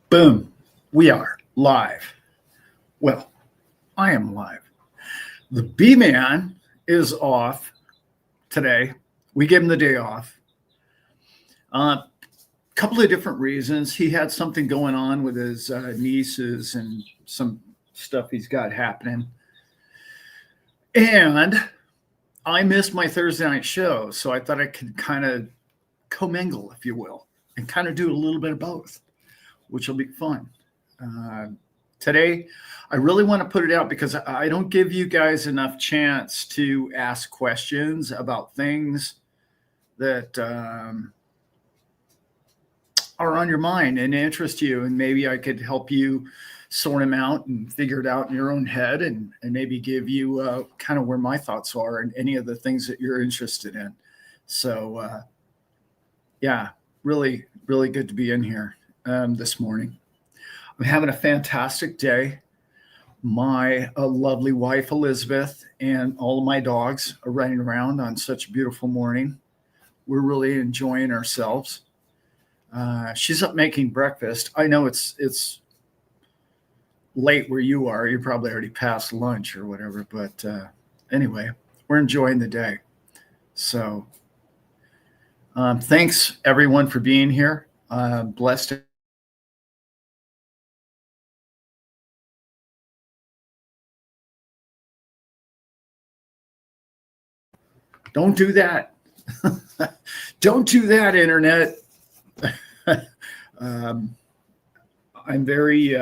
Boom. We are live. Well, I am live. The B Man is off today. We gave him the day off. A couple of different reasons. He had something going on with his nieces and some stuff he's got happening. And I missed my Thursday night show. So I thought I could kind of commingle, if you will, and kind of do a little bit of both, which will be fun. Today, I really want to put it out because I don't give you guys enough chance to ask questions about things that are on your mind and interest you. And maybe I could help you sort them out and figure it out in your own head and maybe give you kind of where my thoughts are and any of the things that you're interested in. So, yeah, really, really good to be in here this morning. I'm having a fantastic day. My lovely wife, Elizabeth, and all of my dogs are running around on such a beautiful morning. We're really enjoying ourselves. She's up making breakfast. I know it's late where you are. You're probably already past lunch or whatever. But anyway, we're enjoying the day. So thanks, everyone, for being here. Blessed. Don't do that. Don't do that, Internet. I'm very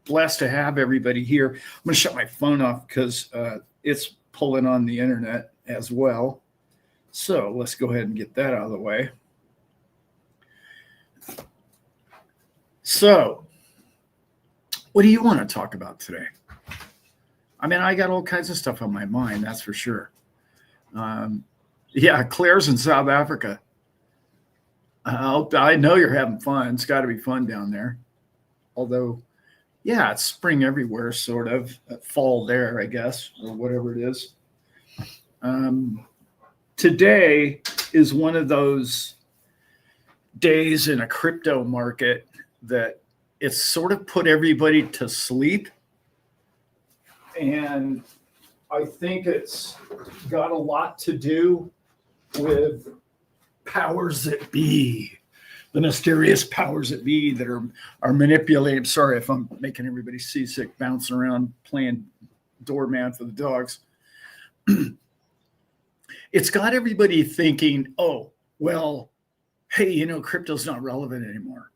blessed to have everybody here. I'm going to shut my phone off because it's pulling on the Internet as well. So let's go ahead and get that out of the way. So, what do you want to talk about today? I mean, I got all kinds of stuff on my mind, that's for sure. Yeah, Claire's in South Africa. I know you're having fun. It's got to be fun down there. Although, yeah, it's spring everywhere, sort of. Fall there, I guess, or whatever it is. Today is one of those days in a crypto market that it's sort of put everybody to sleep. And I think it's got a lot to do with powers that be, the mysterious powers that be that are manipulating. Sorry if I'm making everybody seasick, bouncing around playing doorman for the dogs. It's got everybody thinking, oh, well, hey, crypto's not relevant anymore.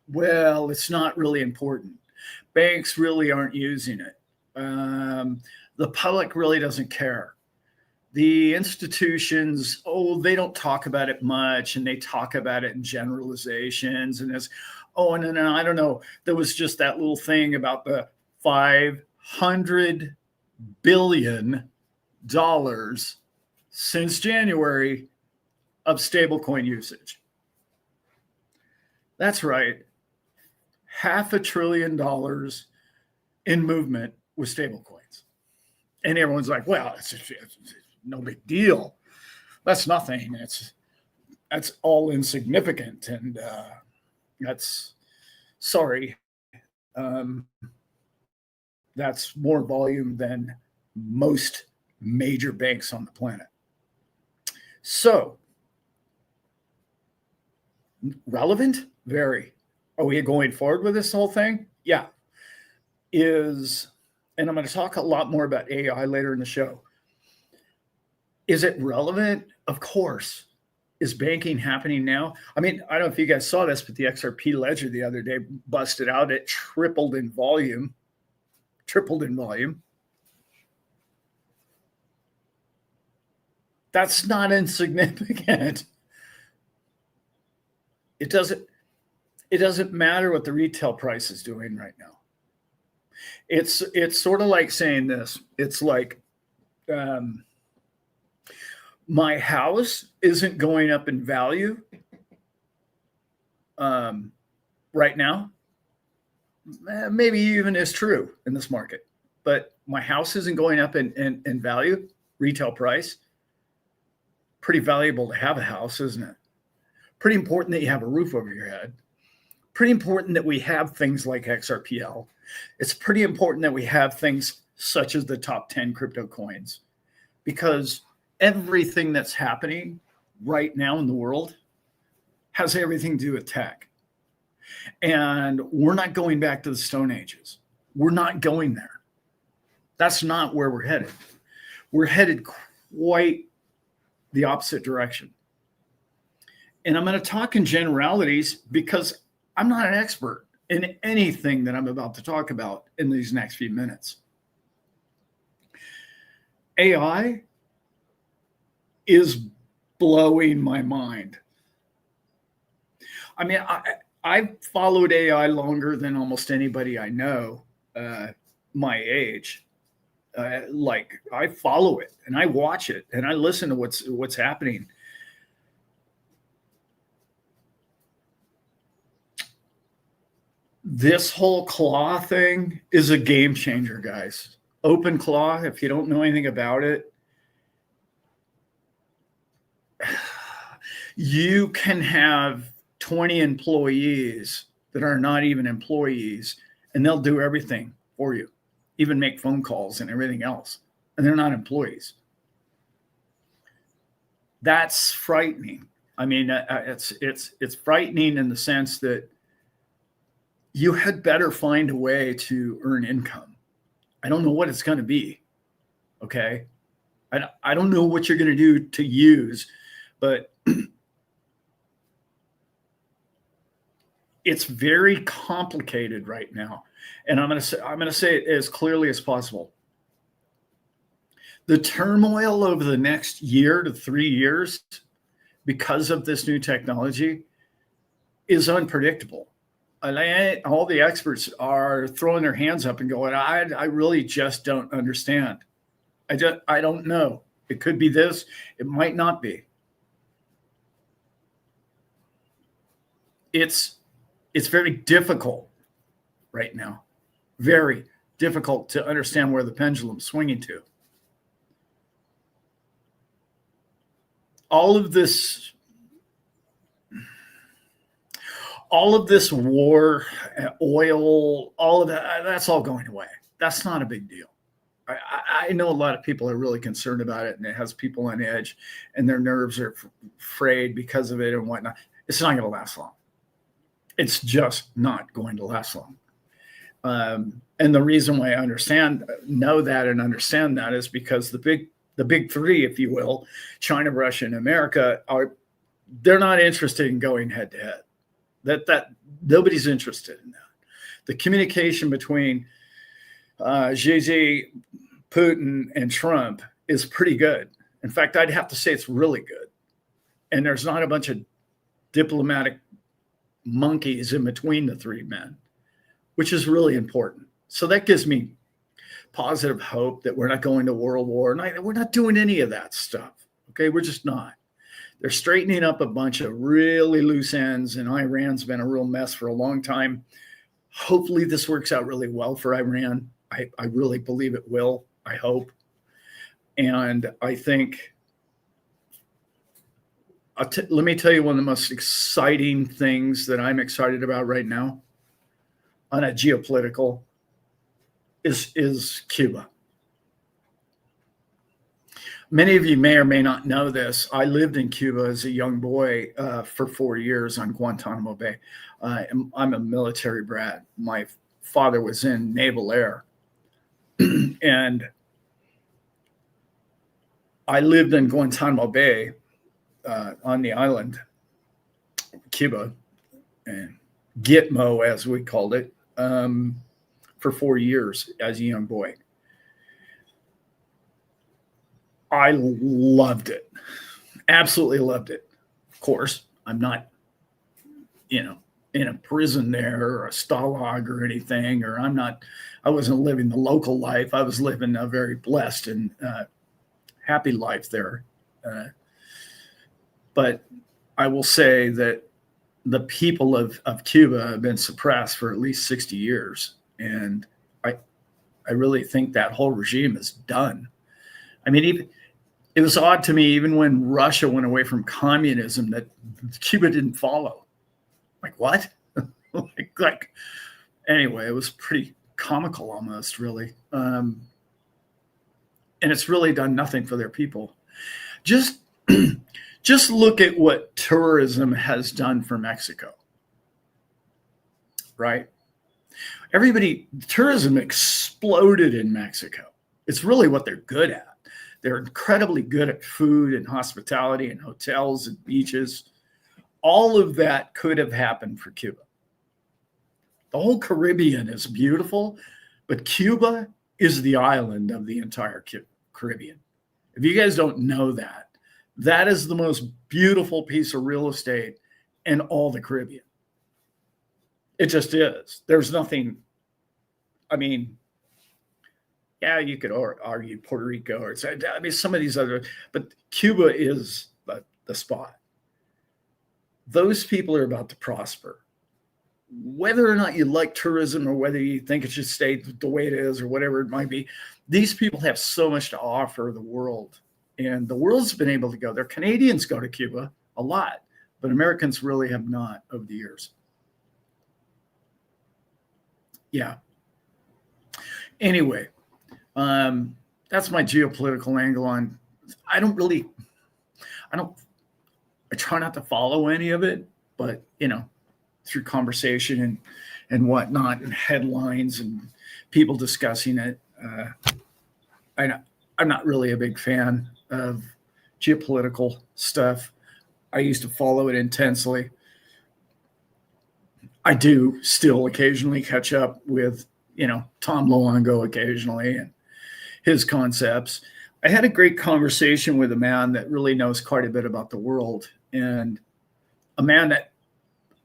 Well, it's not really important. Banks really aren't using it. The public really doesn't care. The institutions, they don't talk about it much, and they talk about it in generalizations. And as, and I don't know, there was just that little thing about the $500 billion since January of stablecoin usage. That's right. $500 billion in movement with stablecoins. And everyone's like, well, it's no big deal. That's nothing. That's all insignificant. And that's, sorry, that's more volume than most major banks on the planet. So, relevant? Very. Are we going forward with this whole thing? Yeah. And I'm going to talk a lot more about AI later in the show. Is it relevant? Of course. Is banking happening now? I mean, I don't know if you guys saw this, but the XRP ledger the other day busted out. It tripled in volume. That's not insignificant. It doesn't matter what the retail price is doing right now. It's sort of like saying this. It's like my house isn't going up in value right now. Maybe even is true in this market, but my house isn't going up in value, retail price. Pretty valuable to have a house, isn't it? Pretty important that you have a roof over your head. pretty important that we have things like XRPL. It's pretty important that we have things such as the top 10 crypto coins, because everything that's happening right now in the world has everything to do with tech. And we're not going back to the Stone Ages. We're not going there. That's not where we're headed. We're headed quite the opposite direction. And I'm going to talk in generalities because I'm not an expert in anything that I'm about to talk about in these next few minutes. AI is blowing my mind. I mean, I've followed AI longer than almost anybody I know my age. Like, I follow it and I watch it and I listen to what's happening. This whole claw thing is a game changer, guys. OpenClaw, if you don't know anything about it, you can have 20 employees that are not even employees, and they'll do everything for you, even make phone calls and everything else, and they're not employees. That's frightening. I mean, it's frightening in the sense that you had better find a way to earn income. I don't know what it's going to be. Okay. I don't know what you're going to do to use, but it's very complicated right now. And I'm going to say it as clearly as possible. The turmoil over the next year to 3 years because of this new technology is unpredictable. All the experts are throwing their hands up and going, I really just don't understand. I don't know. It could be this. It might not be. It's very difficult right now. Very difficult to understand where the pendulum's swinging to. All of this war, oil, all of that, that's all going away. That's not a big deal. I know a lot of people are really concerned about it, and it has people on edge, and their nerves are frayed because of it and whatnot. It's not going to last long. It's just not going to last long. And the reason why I know that and understand that is because the big three, if you will, China, Russia, and America, they're not interested in going head to head. That nobody's interested in that. The communication between Xi, Putin, and Trump is pretty good. In fact, I'd have to say it's really good. And there's not a bunch of diplomatic monkeys in between the three men, which is really important. So that gives me positive hope that we're not going to world war. And we're not doing any of that stuff. Okay, we're just not. They're straightening up a bunch of really loose ends, and Iran's been a real mess for a long time. Hopefully this works out really well for Iran. I really believe it will. I hope. And I think, let me tell you one of the most exciting things that I'm excited about right now on a geopolitical is Cuba. Many of you may or may not know this. I lived in Cuba as a young boy for 4 years on Guantanamo Bay. I'm a military brat. My father was in Naval Air. And I lived in Guantanamo Bay on the island, Cuba, and Gitmo, as we called it, for 4 years as a young boy. I loved it. Absolutely loved it. Of course, I'm not, in a prison there or a stalag or anything, or I wasn't living the local life. I was living a very blessed and happy life there. But I will say that the people of Cuba have been suppressed for at least 60 years. And I really think that whole regime is done. I mean, it was odd to me, even when Russia went away from communism, that Cuba didn't follow. Like, what? like anyway, it was pretty comical almost, really. And it's really done nothing for their people. Just just look at what tourism has done for Mexico, right? Tourism exploded in Mexico. It's really what they're good at. They're incredibly good at food and hospitality and hotels and beaches. All of that could have happened for Cuba. The whole Caribbean is beautiful, but Cuba is the island of the entire Caribbean. If you guys don't know that, that is the most beautiful piece of real estate in all the Caribbean. It just is. There's nothing, I mean, yeah, you could argue Puerto Rico or some of these other, but Cuba is the spot. Those people are about to prosper. Whether or not you like tourism or whether you think it should stay the way it is or whatever it might be, these people have so much to offer the world. And the world's been able to go there. Canadians go to Cuba a lot, but Americans really have not over the years. Yeah. Anyway, that's my geopolitical angle on. I try not to follow any of it, but through conversation and whatnot and headlines and people discussing it, I'm not really a big fan of geopolitical stuff. I used to follow it intensely. I do still occasionally catch up with, Tom Luongo occasionally and his concepts. I had a great conversation with a man that really knows quite a bit about the world and a man that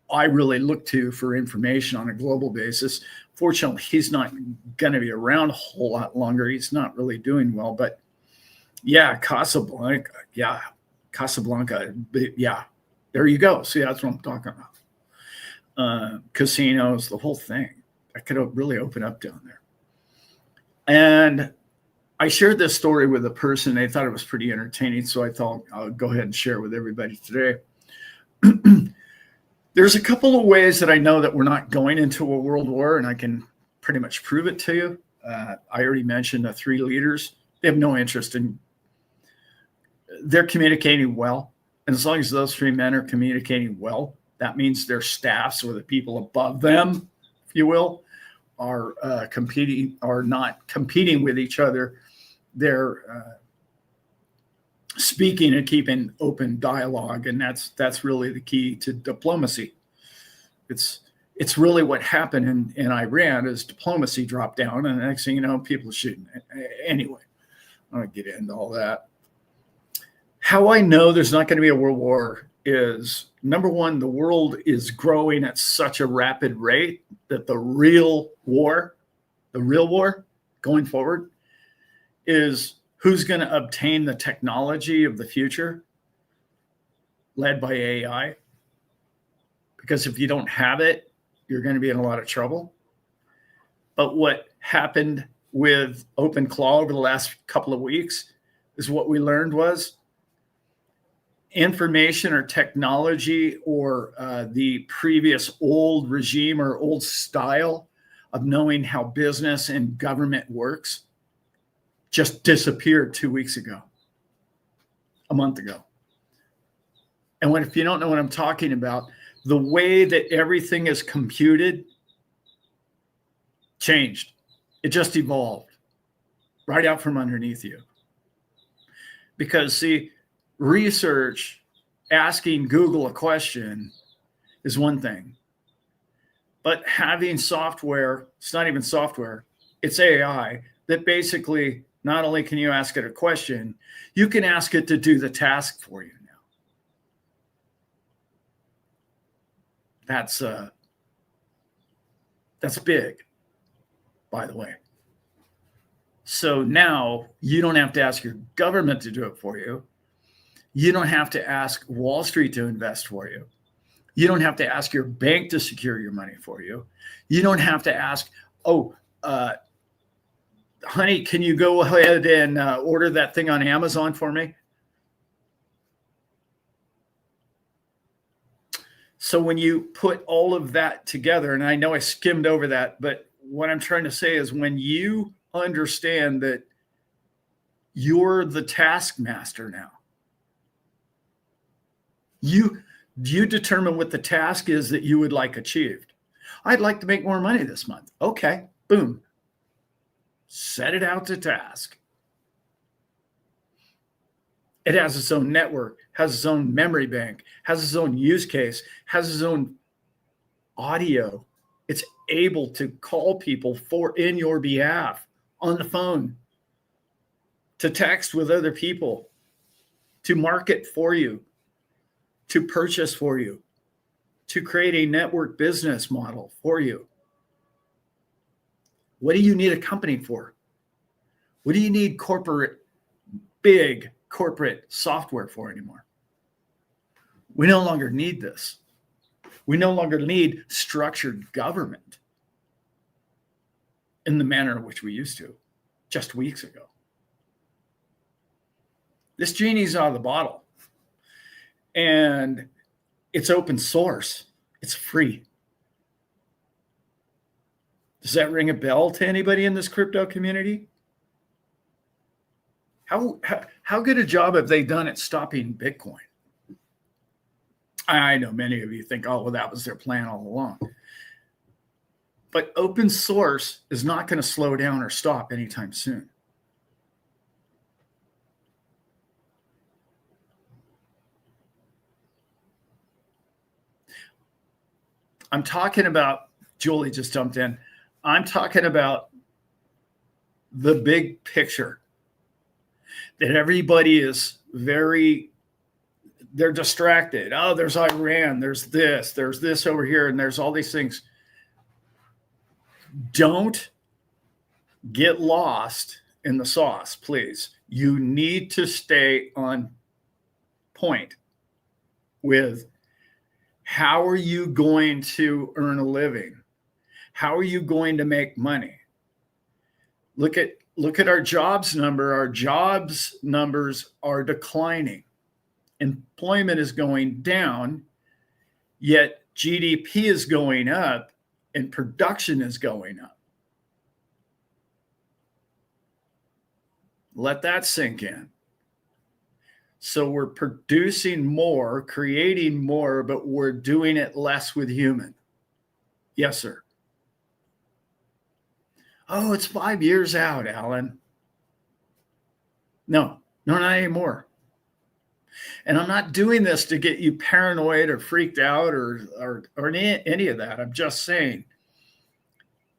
I really look to for information on a global basis. Fortunately, he's not going to be around a whole lot longer. He's not really doing well, but yeah, Casablanca. Yeah, there you go. See, that's what I'm talking about. Casinos, the whole thing. I could really open up down there. And I shared this story with a person. They thought it was pretty entertaining, so I thought I'll go ahead and share it with everybody today. There's a couple of ways that I know that we're not going into a world war, and I can pretty much prove it to you. I already mentioned the 3 leaders. They have no interest in. They're communicating well, and as long as those 3 men are communicating well, that means their staffs or the people above them, if you will, are not competing with each other. They're speaking and keeping open dialogue, and that's really the key to diplomacy. It's really what happened in Iran is diplomacy dropped down, and the next thing you know, people are shooting. Anyway, I don't get into all that. How I know there's not going to be a world war is, number one, the world is growing at such a rapid rate that the real war going forward is who's going to obtain the technology of the future led by AI. Because if you don't have it, you're going to be in a lot of trouble. But what happened with OpenClaw over the last couple of weeks is what we learned was information or technology or the previous old regime or old style of knowing how business and government works just disappeared 2 weeks ago, a month ago. And if you don't know what I'm talking about, the way that everything is computed changed. It just evolved right out from underneath you. Because, see, research, asking Google a question is one thing. But having software, it's not even software, it's AI, that basically not only can you ask it a question, you can ask it to do the task for you now. That's big, by the way. So now you don't have to ask your government to do it for you. You don't have to ask Wall Street to invest for you. You don't have to ask your bank to secure your money for you. You don't have to ask, honey, can you go ahead and order that thing on Amazon for me? So when you put all of that together, and I know I skimmed over that, but what I'm trying to say is when you understand that you're the taskmaster now, you determine what the task is that you would like achieved. I'd like to make more money this month. Okay, boom. Set it out to task. It has its own network, has its own memory bank, has its own use case, has its own audio. It's able to call people in your behalf on the phone, to text with other people, to market for you, to purchase for you, to create a network business model for you. What do you need a company for? What do you need big corporate software for anymore? We no longer need this. We no longer need structured government in the manner in which we used to just weeks ago. This genie's out of the bottle, and it's open source. It's free. Does that ring a bell to anybody in this crypto community? How good a job have they done at stopping Bitcoin? I know many of you think, oh, well, that was their plan all along. But open source is not going to slow down or stop anytime soon. I'm talking about, Julie just jumped in. I'm talking about the big picture that everybody is they're distracted. Oh, there's Iran, there's this over here, and there's all these things. Don't get lost in the sauce, please. You need to stay on point with how are you going to earn a living? How are you going to make money? Look at our jobs number. Our jobs numbers are declining. Employment is going down, yet GDP is going up and production is going up. Let that sink in. So we're producing more, creating more, but we're doing it less with human. Yes, sir. Oh, it's 5 years out, Alan. No, not anymore. And I'm not doing this to get you paranoid or freaked out or any of that. I'm just saying,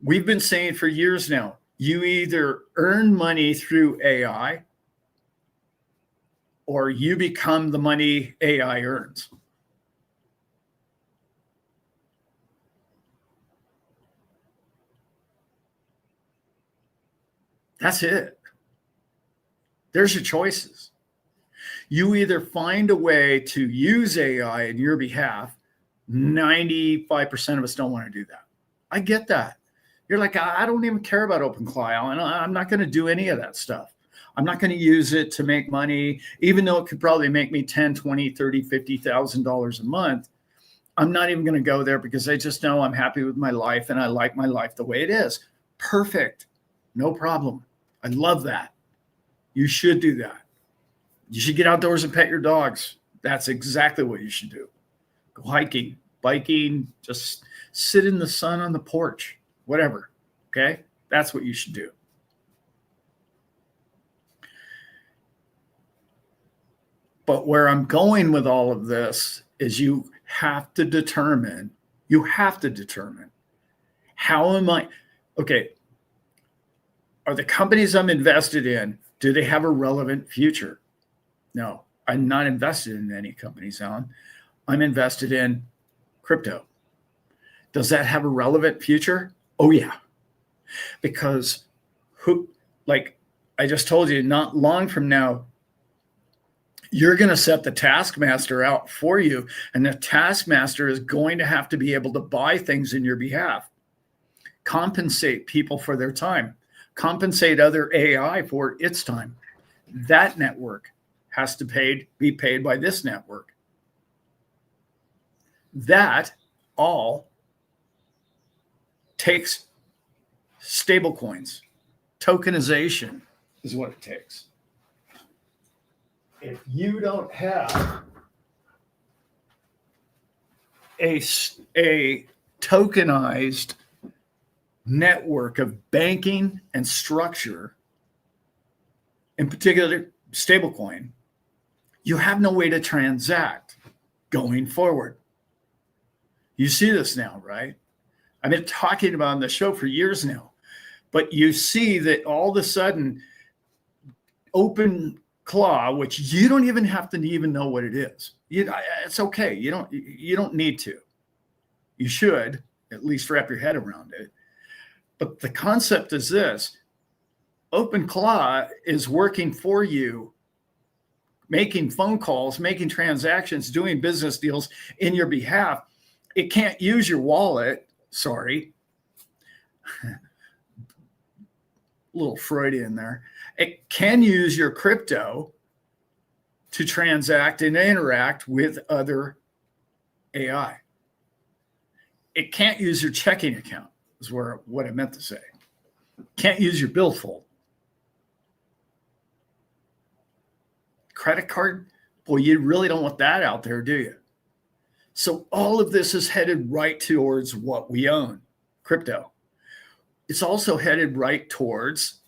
we've been saying for years now, you either earn money through AI or you become the money AI earns. That's it. There's your choices. You either find a way to use AI in your behalf. 95% of us don't want to do that. I get that. You're like, I don't even care about OpenClaw, and I'm not going to do any of that stuff. I'm not going to use it to make money, even though it could probably make me $10, $20, $30, $50,000 a month. I'm not even going to go there because I just know I'm happy with my life and I like my life the way it is. Perfect. No problem. I love that. You should do that. You should get outdoors and pet your dogs. That's exactly what you should do. Go hiking, biking, just sit in the sun on the porch, whatever. Okay? That's what you should do. But where I'm going with all of this is you have to determine how am I, okay, are the companies I'm invested in, do they have a relevant future? No, I'm not invested in any companies, Alan. I'm invested in crypto. Does that have a relevant future? Oh, yeah. Because like I just told you, not long from now, you're going to set the taskmaster out for you, and the taskmaster is going to have to be able to buy things in your behalf, compensate people for their time, compensate other AI for its time. That network has to be paid by this network. That all takes stable coins. Tokenization is what it takes. If you don't have a tokenized network of banking and structure, in particular stablecoin, you have no way to transact going forward. You see this now, right? I've been talking about on the show for years now, but you see that all of a sudden OpenClaw, which you don't even have to even know what it is. It's okay. You don't need to. You should at least wrap your head around it. But the concept is this: OpenClaw is working for you, making phone calls, making transactions, doing business deals in your behalf. It can't use your wallet. Sorry. Little Freudian there. It can use your crypto to transact and interact with other AI. It can't use your checking account, is what I meant to say. Can't use your billfold. Credit card, boy, you really don't want that out there, do you? So all of this is headed right towards what we own, crypto. It's also headed right towards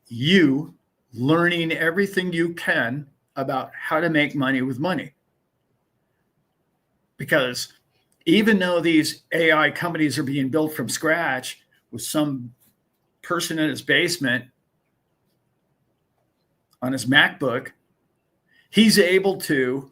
you learning everything you can about how to make money with money. Because even though these AI companies are being built from scratch with some person in his basement on his MacBook, he's able to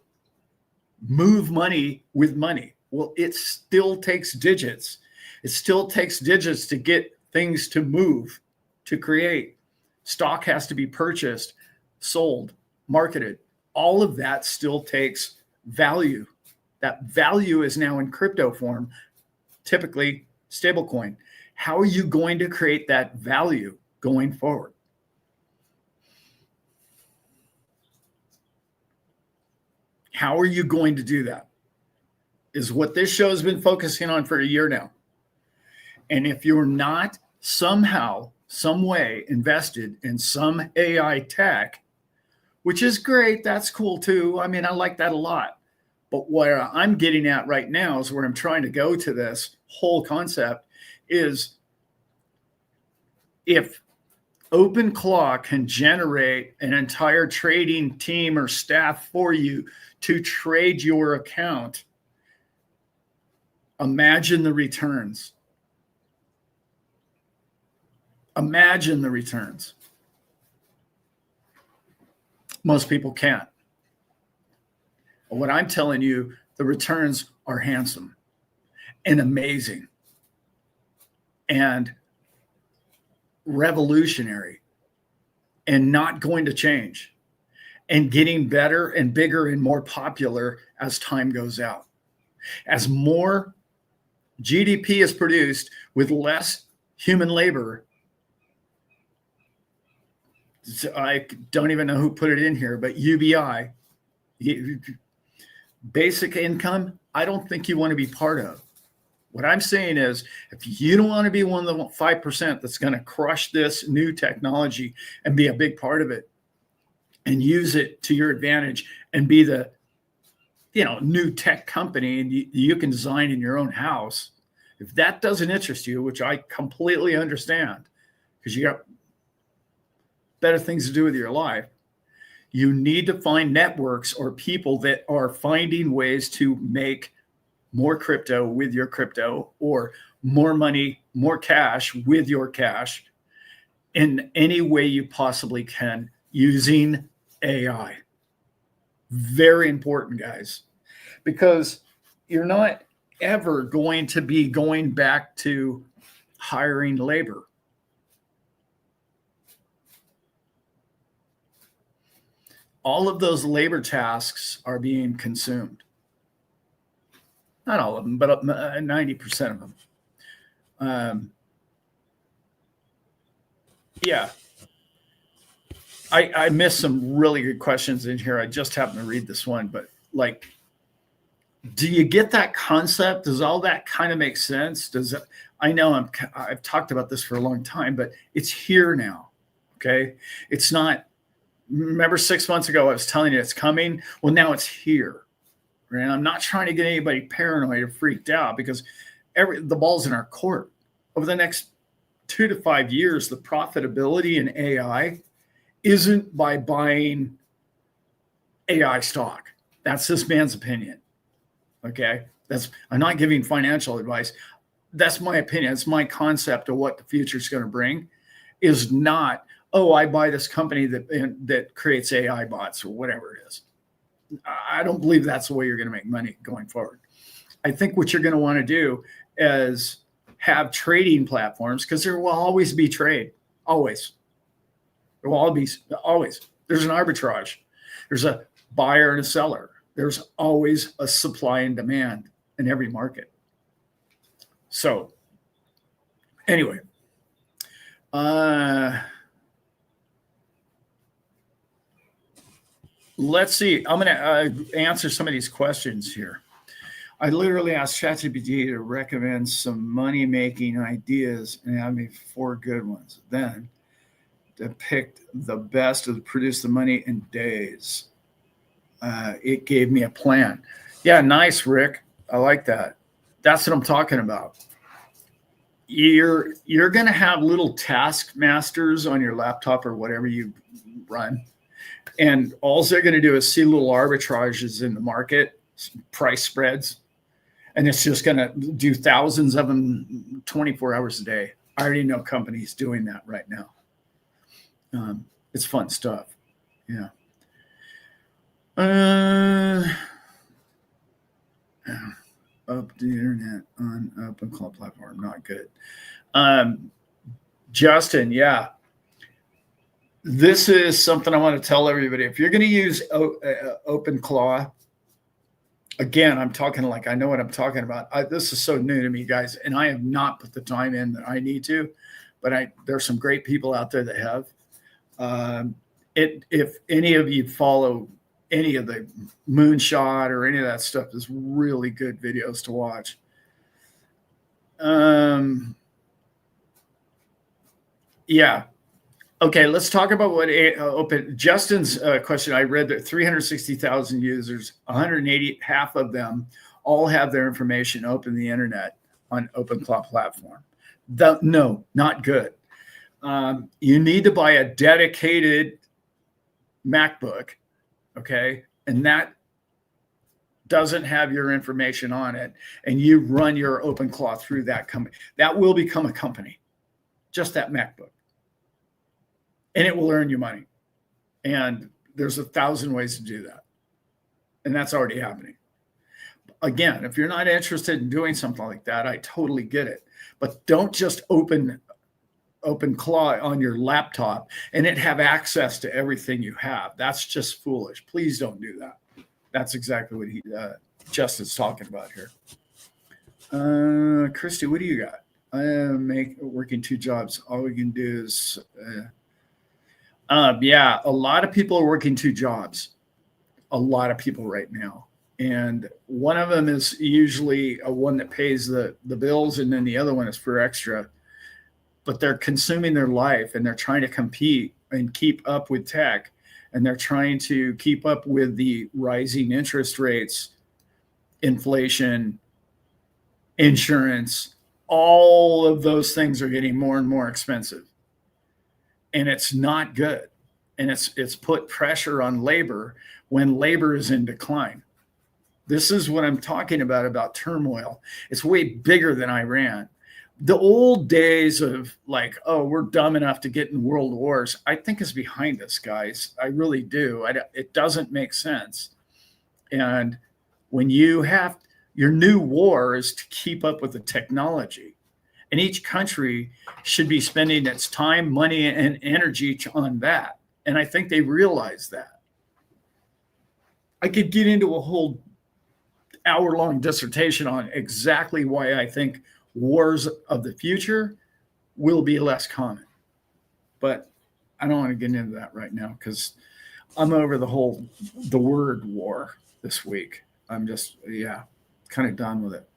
move money with money. Well, it still takes digits. It still takes digits to get things to move, to create. Stock has to be purchased, sold, marketed. All of that still takes value. That value is now in crypto form, typically stablecoin. How are you going to create that value going forward? How are you going to do that? Is what this show has been focusing on for a year now. And if you're not somehow, some way invested in some AI tech, which is great, that's cool too. I mean, I like that a lot. But where I'm getting at right now is where I'm trying to go to this whole concept is if OpenClaw can generate an entire trading team or staff for you to trade your account, imagine the returns. Imagine the returns. Most people can't. What I'm telling you, the returns are handsome and amazing and revolutionary and not going to change and getting better and bigger and more popular as time goes out. As more GDP is produced with less human labor, I don't even know who put it in here, but UBI, basic income, I don't think you want to be part of. What I'm saying is, if you don't want to be one of the 5% that's going to crush this new technology and be a big part of it and use it to your advantage and be the, new tech company and you can design in your own house, if that doesn't interest you, which I completely understand because you got better things to do with your life, you need to find networks or people that are finding ways to make more crypto with your crypto or more money, more cash with your cash in any way you possibly can using AI. Very important, guys, because you're not ever going to be going back to hiring labor. All of those labor tasks are being consumed. Not all of them, but 90% of them. Yeah. I missed some really good questions in here. I just happened to read this one, but like Do you get that concept? Does all that kind of make sense? I know I've talked about this for a long time, but it's here now. Okay. It's not, remember 6 months ago, I was telling you it's coming. Well, now it's here. Right? I'm not trying to get anybody paranoid or freaked out, because the ball's in our court. Over the next 2 to 5 years, the profitability in AI isn't by buying AI stock. That's this man's opinion. Okay. I'm not giving financial advice. That's my opinion. It's my concept of what the future is going to bring. Is not, oh, I buy this company that creates AI bots or whatever it is. I don't believe that's the way you're going to make money going forward. I think what you're going to want to do is have trading platforms, because there will always be trade. Always. There will always. There's an arbitrage. There's a buyer and a seller. There's always a supply and demand in every market. So anyway, let's see. I'm going to answer some of these questions here. I literally asked ChatGPT to recommend some money-making ideas and have me 4 good ones. Then to pick the best to produce the money in days. It gave me a plan. Yeah, nice, Rick. I like that. That's what I'm talking about. You're going to have little task masters on your laptop or whatever you run. And all they're going to do is see little arbitrages in the market, price spreads. And it's just going to do thousands of them 24 hours a day. I already know companies doing that right now. It's fun stuff. Yeah. Up the internet on OpenClaw platform, not good. Justin, yeah. This is something I want to tell everybody. If you're going to use OpenClaw, again, I'm talking like I know what I'm talking about. This is so new to me, guys, and I have not put the time in that I need to, but there's some great people out there that have. If any of you follow any of the Moonshot or any of that stuff, is really good videos to watch. Yeah. Okay, let's talk about what Justin's question. I read that 360,000 users, 180, half of them all have their information open the internet on OpenClaw platform. No, not good. You need to buy a dedicated MacBook, okay? And that doesn't have your information on it, and you run your OpenClaw through that company. That will become a company, just that MacBook. And it will earn you money. And there's 1,000 ways to do that. And that's already happening. Again, if you're not interested in doing something like that, I totally get it. But don't just open OpenClaw on your laptop and it have access to everything you have. That's just foolish. Please don't do that. That's exactly what Justin's talking about here. Christy, what do you got? I am working 2 jobs. All we can do is... yeah, a lot of people are working 2 jobs. A lot of people right now. And one of them is usually one that pays the bills, and then the other one is for extra. But they're consuming their life, and they're trying to compete and keep up with tech, and they're trying to keep up with the rising interest rates, inflation, insurance. All of those things are getting more and more expensive. And it's not good. And it's put pressure on labor when labor is in decline. This is what I'm talking about turmoil. It's way bigger than Iran. The old days of like, oh, we're dumb enough to get in world wars, I think is behind us, guys. I really do. It doesn't make sense. And when you have your new war is to keep up with the technology. And each country should be spending its time, money, and energy on that. And I think they realize that. I could get into a whole hour-long dissertation on exactly why I think wars of the future will be less common. But I don't want to get into that right now because I'm over the word war this week. I'm just, yeah. kind of done with it.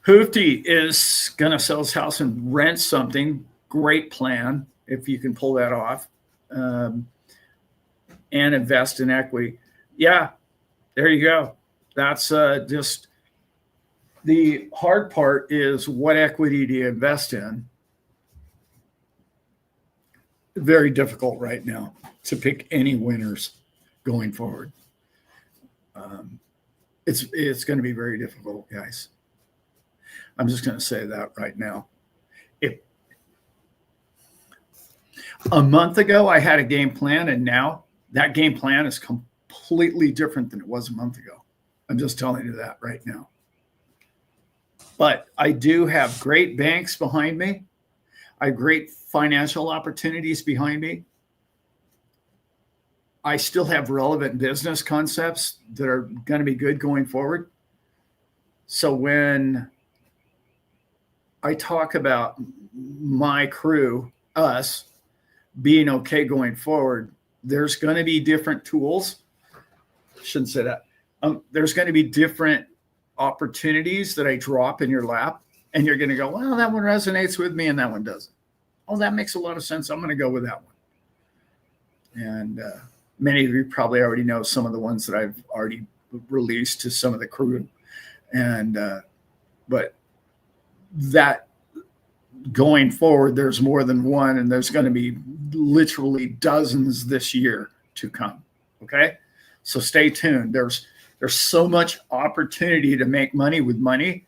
Hoofty is going to sell his house and rent something. Great plan if you can pull that off, and invest in equity. Yeah, there you go. That's just the hard part is what equity do you invest in? Very difficult right now to pick any winners going forward. It's going to be very difficult, guys. I'm just going to say that right now. If a month ago I had a game plan, and now that game plan is completely different than it was a month ago. I'm just telling you that right now. But I do have great banks behind me. I have great financial opportunities behind me. I still have relevant business concepts that are going to be good going forward. So when I talk about my crew, us, being okay going forward, there's going to be different tools. Shouldn't say that. There's going to be different opportunities that I drop in your lap, and you're going to go, well, that one resonates with me and that one doesn't. Oh, that makes a lot of sense. I'm going to go with that one. And many of you probably already know some of the ones that I've already released to some of the crew. And but that going forward, there's more than one, and there's going to be literally dozens this year to come. Okay, so stay tuned. There's so much opportunity to make money with money,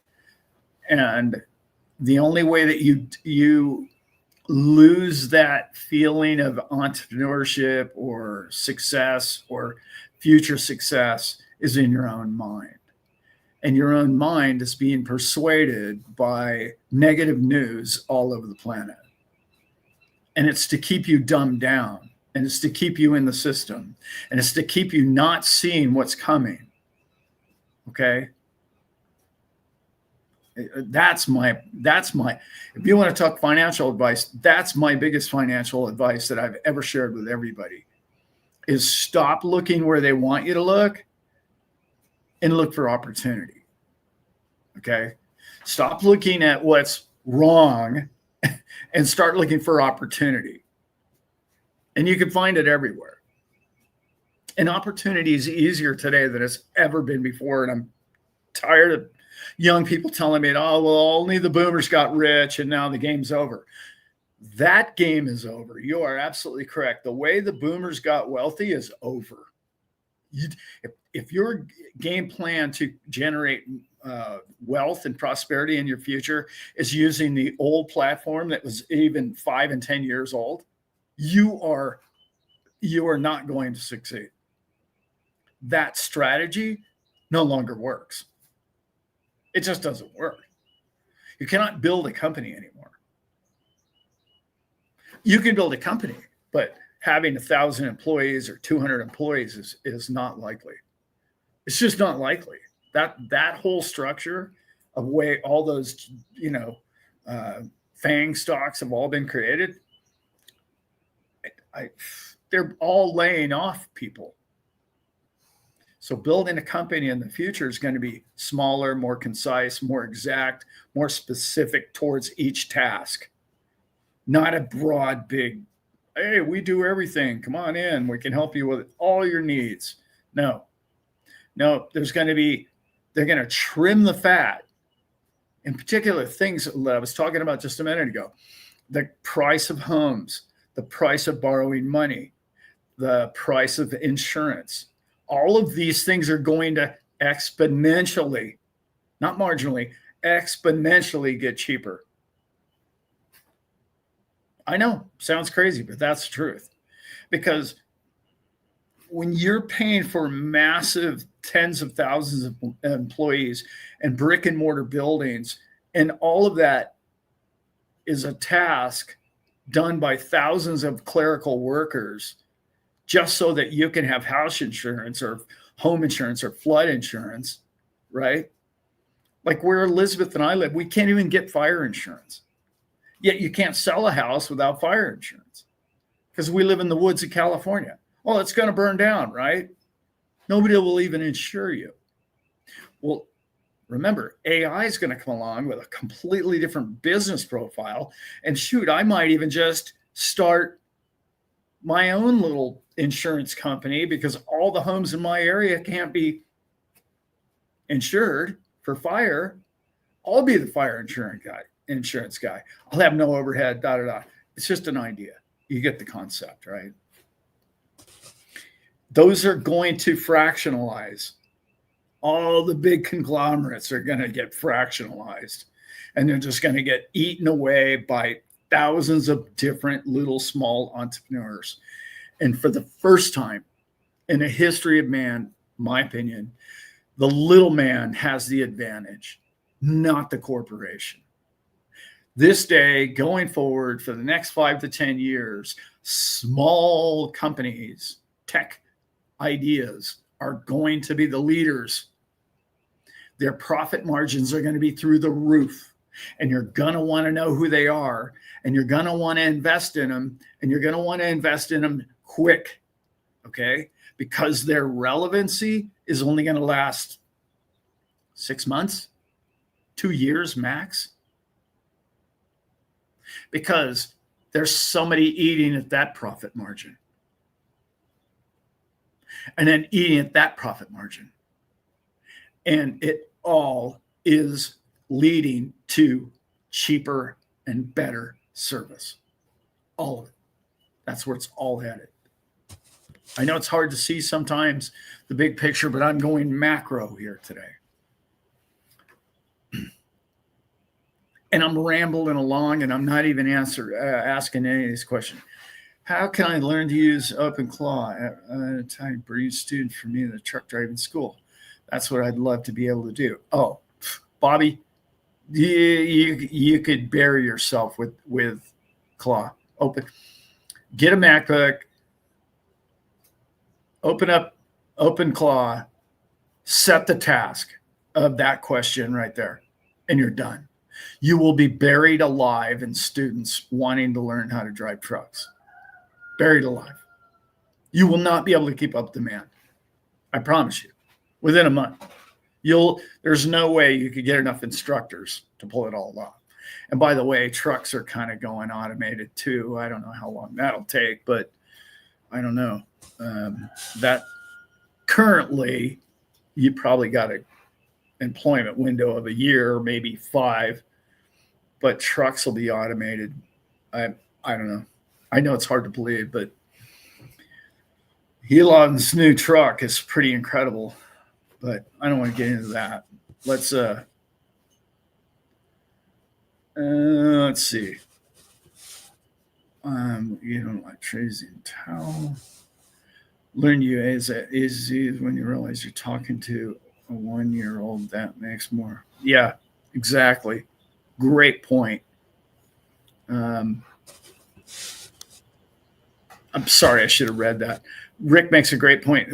and the only way that you lose that feeling of entrepreneurship or success or future success is in your own mind. And your own mind is being persuaded by negative news all over the planet. And it's to keep you dumbed down, and it's to keep you in the system, and it's to keep you not seeing what's coming. Okay? That's my, if you want to talk financial advice, that's my biggest financial advice that I've ever shared with everybody is stop looking where they want you to look and look for opportunity. Okay. Stop looking at what's wrong and start looking for opportunity. And you can find it everywhere. And opportunity is easier today than it's ever been before. And I'm tired of young people telling me, oh, well, only the boomers got rich and now the game's over. That game is over. You are absolutely correct. The way the boomers got wealthy is over. If your game plan to generate wealth and prosperity in your future is using the old platform that was even 5 and 10 years old, you are not going to succeed. That strategy no longer works. It just doesn't work. You cannot build a company anymore. You can build a company, but having 1,000 employees or 200 employees is not likely. It's just not likely. That whole structure of way all those, FANG stocks have all been created, they're all laying off people. So building a company in the future is going to be smaller, more concise, more exact, more specific towards each task. Not a broad, big, hey, we do everything. Come on in. We can help you with all your needs. No, they're going to trim the fat. In particular, things that I was talking about just a minute ago, the price of homes, the price of borrowing money, the price of insurance. All of these things are going to exponentially, not marginally, exponentially get cheaper. I know, sounds crazy, but that's the truth. Because when you're paying for massive tens of thousands of employees and brick and mortar buildings, and all of that is a task done by thousands of clerical workers just so that you can have house insurance or home insurance or flood insurance, right? Like where Elizabeth and I live, we can't even get fire insurance. Yet you can't sell a house without fire insurance. because we live in the woods of California. Well, it's going to burn down, right? Nobody will even insure you. Well, remember, AI is going to come along with a completely different business profile. And shoot, I might even just start my own little insurance company because all the homes in my area can't be insured for fire. I'll be the fire insurance guy. I'll have no overhead, da, da, da. It's just an idea. You get the concept, right? Those are going to fractionalize. All the big conglomerates are going to get fractionalized, and they're just going to get eaten away by thousands of different little small entrepreneurs. And for the first time in the history of man, my opinion, the little man has the advantage, not the corporation. This day, going forward for the next 5 to 10 years, small companies, tech ideas are going to be the leaders. Their profit margins are going to be through the roof, and you're going to want to know who they are, and you're going to want to invest in them, and you're going to want to invest in them quick, okay? Because their relevancy is only going to last 6 months, 2 years max. Because there's somebody eating at that profit margin. And then eating at that profit margin. And it all is leading to cheaper and better service. All of it. That's where it's all headed. I know it's hard to see sometimes the big picture, but I'm going macro here today. And I'm rambling along, and I'm not even asking any of these questions. How can I learn to use OpenClaw? An Italian breed student for me in the truck driving school. That's what I'd love to be able to do. Oh, Bobby, you could bury yourself with Claw. Get a MacBook, open up OpenClaw, set the task of that question right there, and you're done. You will be buried alive in students wanting to learn how to drive trucks. Buried alive. You will not be able to keep up demand. I promise you. Within a month. There's no way you could get enough instructors to pull it all off. And by the way, trucks are kind of going automated too. I don't know how long that'll take, but I don't know. That currently, you probably got an employment window of a year, maybe 5, but trucks will be automated. I don't know. I know it's hard to believe, but Elon's new truck is pretty incredible, but I don't want to get into that. Let's see. Like Tracy and Towel. Learn you as easy when you realize you're talking to a 1-year-old. That makes more. Yeah, exactly. Great point. I'm sorry, I should have read that. Rick makes a great point.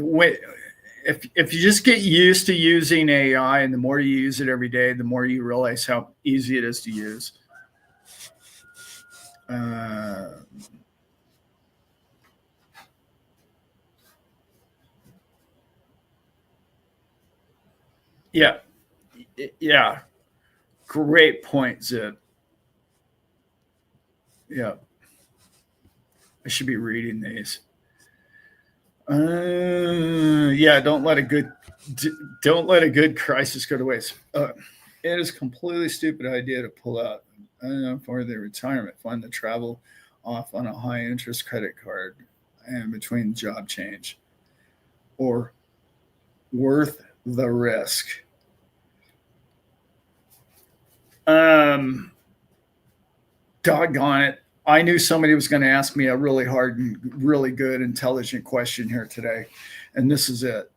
If you just get used to using AI, and the more you use it every day, the more you realize how easy it is to use. Yeah. Great point, Zip. Yeah. I should be reading these. Don't let a good crisis go to waste. It is a completely stupid idea to pull out for the retirement fund to travel off on a high interest credit card and between job change, or worth the risk. Doggone it. I knew somebody was going to ask me a really hard and really good, intelligent question here today, and this is it.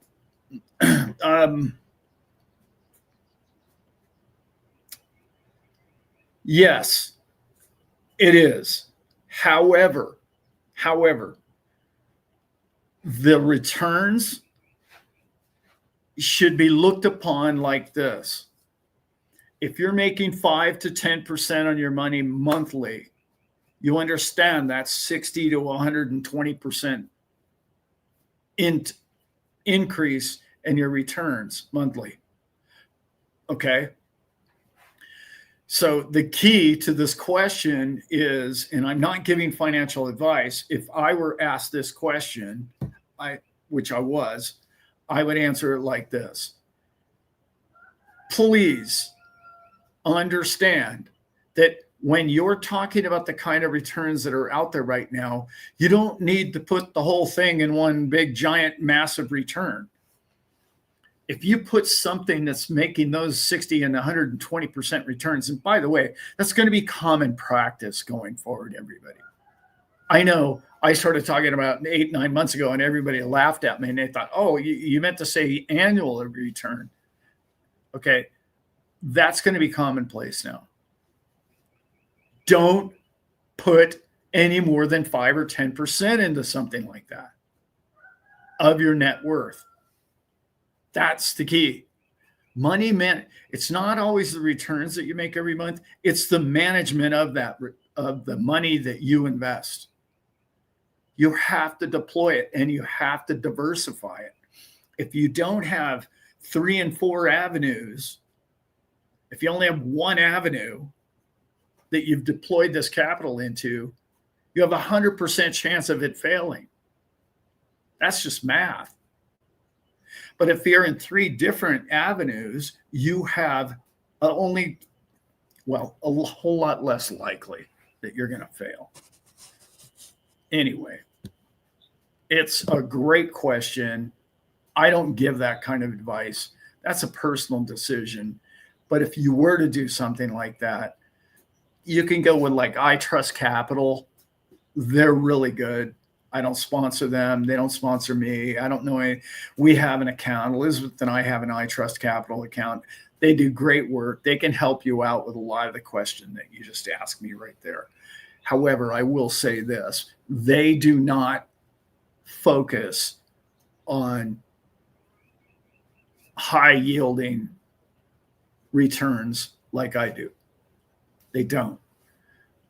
Yes, it is. However, the returns should be looked upon like this. If you're making 5 to 10% on your money monthly, You understand that's 60 to 120% increase in your returns monthly. Okay. So the key to this question is, and I'm not giving financial advice, if I were asked this question, which I was, I would answer it like this. Please understand that when you're talking about the kind of returns that are out there right now, you don't need to put the whole thing in one big, giant, massive return. If you put something that's making those 60 and 120% returns, and by the way, that's going to be common practice going forward, everybody. I know I started talking about 8-9 months ago and everybody laughed at me and they thought, oh, you meant to say annual return. Okay, that's going to be commonplace now. Don't put any more than 5 or 10% into something like that of your net worth. That's the key. Money man, it's not always the returns that you make every month. It's the management of that, of the money that you invest. You have to deploy it and you have to diversify it. If you don't have 3 and 4 avenues, if you only have one avenue that you've deployed this capital into, you have a 100% chance of it failing. That's just math. But if you're in 3 different avenues, you have a whole lot less likely that you're going to fail. Anyway, it's a great question. I don't give that kind of advice. That's a personal decision. But if you were to do something like that, you can go with like iTrust Capital. They're really good. I don't sponsor them. They don't sponsor me. I don't know any. We have an account. Elizabeth and I have an iTrust Capital account. They do great work. They can help you out with a lot of the question that you just asked me right there. However, I will say this. They do not focus on high yielding returns like I do. They don't.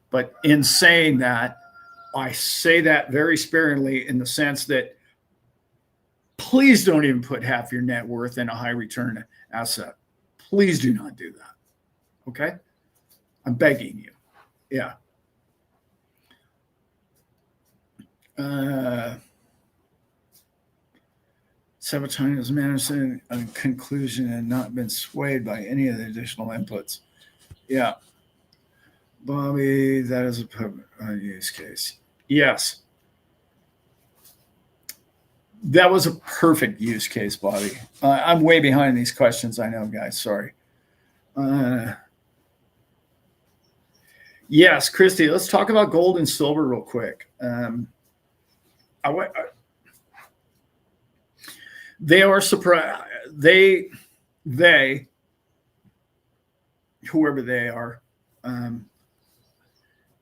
But in saying that, I say that very sparingly in the sense that please don't even put half your net worth in a high return asset. Please do not do that. Okay? I'm begging you. Yeah. Sabatini has managed a conclusion and not been swayed by any of the additional inputs. Yeah. Bobby, that is a use case. Yes. That was a perfect use case, Bobby. I'm way behind these questions. I know, guys. Sorry. Yes, Christy, let's talk about gold and silver real quick. They are surprised. They, whoever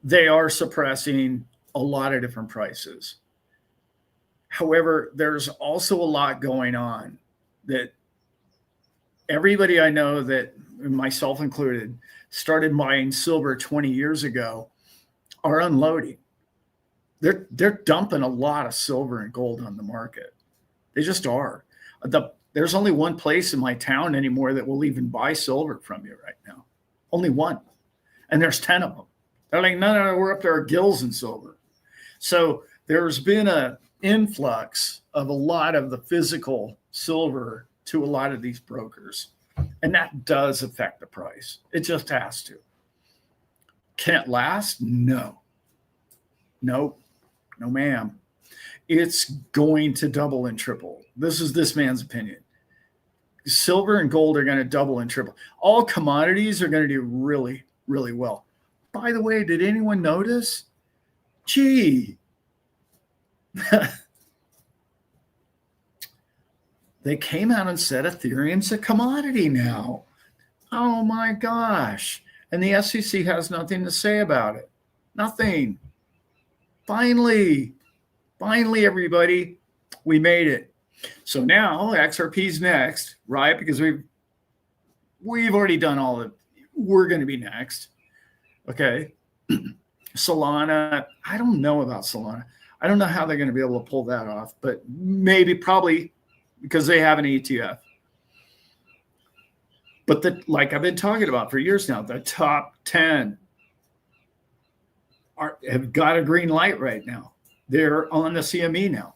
they are suppressing a lot of different prices. However, there's also a lot going on that everybody I know, that myself included, started buying silver 20 years ago are unloading. They're dumping a lot of silver and gold on the market. They just are. There's only one place in my town anymore that will even buy silver from you right now. Only one. And there's 10 of them. They're like, no, we're up to our gills in silver. So there's been an influx of a lot of the physical silver to a lot of these brokers. And that does affect the price. It just has to. Can it last? No. Nope. No, ma'am. It's going to double and triple. This is this man's opinion. Silver and gold are going to double and triple. All commodities are going to do really, really well. By the way, did anyone notice? Gee, they came out and said Ethereum's a commodity now. Oh my gosh. And the SEC has nothing to say about it. Nothing. Finally, everybody, we made it. So now XRP's next, right? Because we've already done all of it. We're going to be next. Okay. Solana, I don't know about Solana. I don't know how they're going to be able to pull that off, but maybe, probably, because they have an ETF. But like I've been talking about for years now, the top 10 have got a green light right now. They're on the CME now.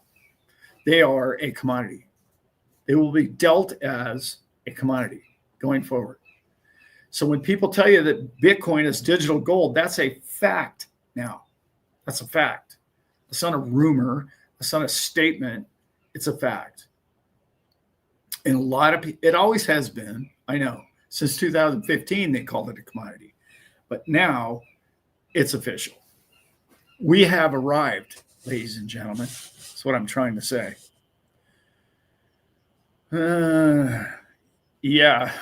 They are a commodity. They will be dealt as a commodity going forward. So when people tell you that Bitcoin is digital gold, that's a fact now. That's a fact. It's not a rumor. It's not a statement. It's a fact. And a lot of people, it always has been, I know, since 2015, they called it a commodity. But now it's official. We have arrived, ladies and gentlemen. That's what I'm trying to say. Yeah.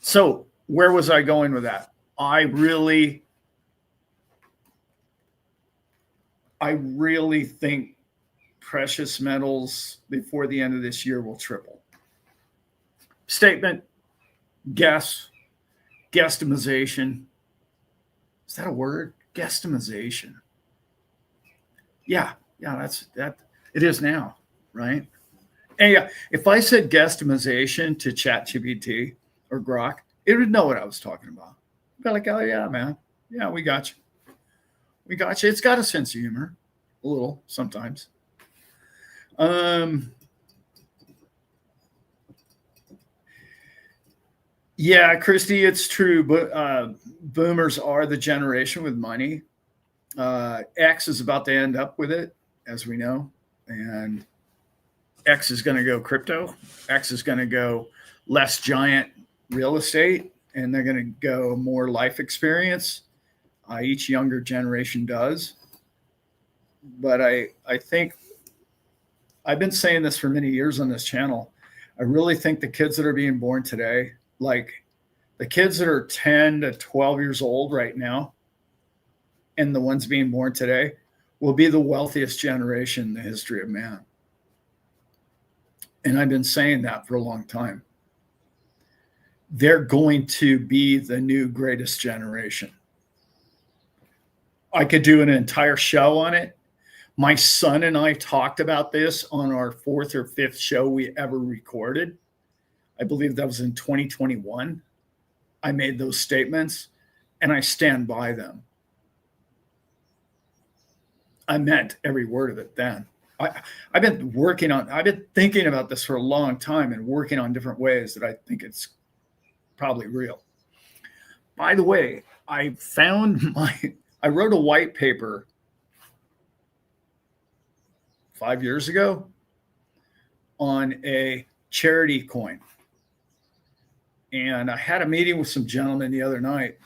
So where was I going with that? I really think precious metals before the end of this year will triple. Statement, guesstimation. Is that a word? Guesstimation. Yeah, that's that. It is now, right? And yeah, if I said guesstimation to ChatGPT or Grok, it would know what I was talking about. It'd be like, oh yeah, man. Yeah, we got you. We got you. It's got a sense of humor, a little sometimes. Yeah, Christy, it's true. But boomers are the generation with money. X is about to end up with it, as we know, and X is going to go crypto. X is going to go less giant real estate, and they're going to go more life experience. Each younger generation does. But I think I've been saying this for many years on this channel. I really think the kids that are being born today, like the kids that are 10 to 12 years old right now, and the ones being born today, will be the wealthiest generation in the history of man. And I've been saying that for a long time. They're going to be the new greatest generation. I could do an entire show on it. My son and I talked about this on our 4th or 5th show we ever recorded. I believe that was in 2021. I made those statements, and I stand by them. I meant every word of it then. I've been thinking about this for a long time and working on different ways that I think it's probably real. By the way, I wrote a white paper 5 years ago on a charity coin. And I had a meeting with some gentlemen the other night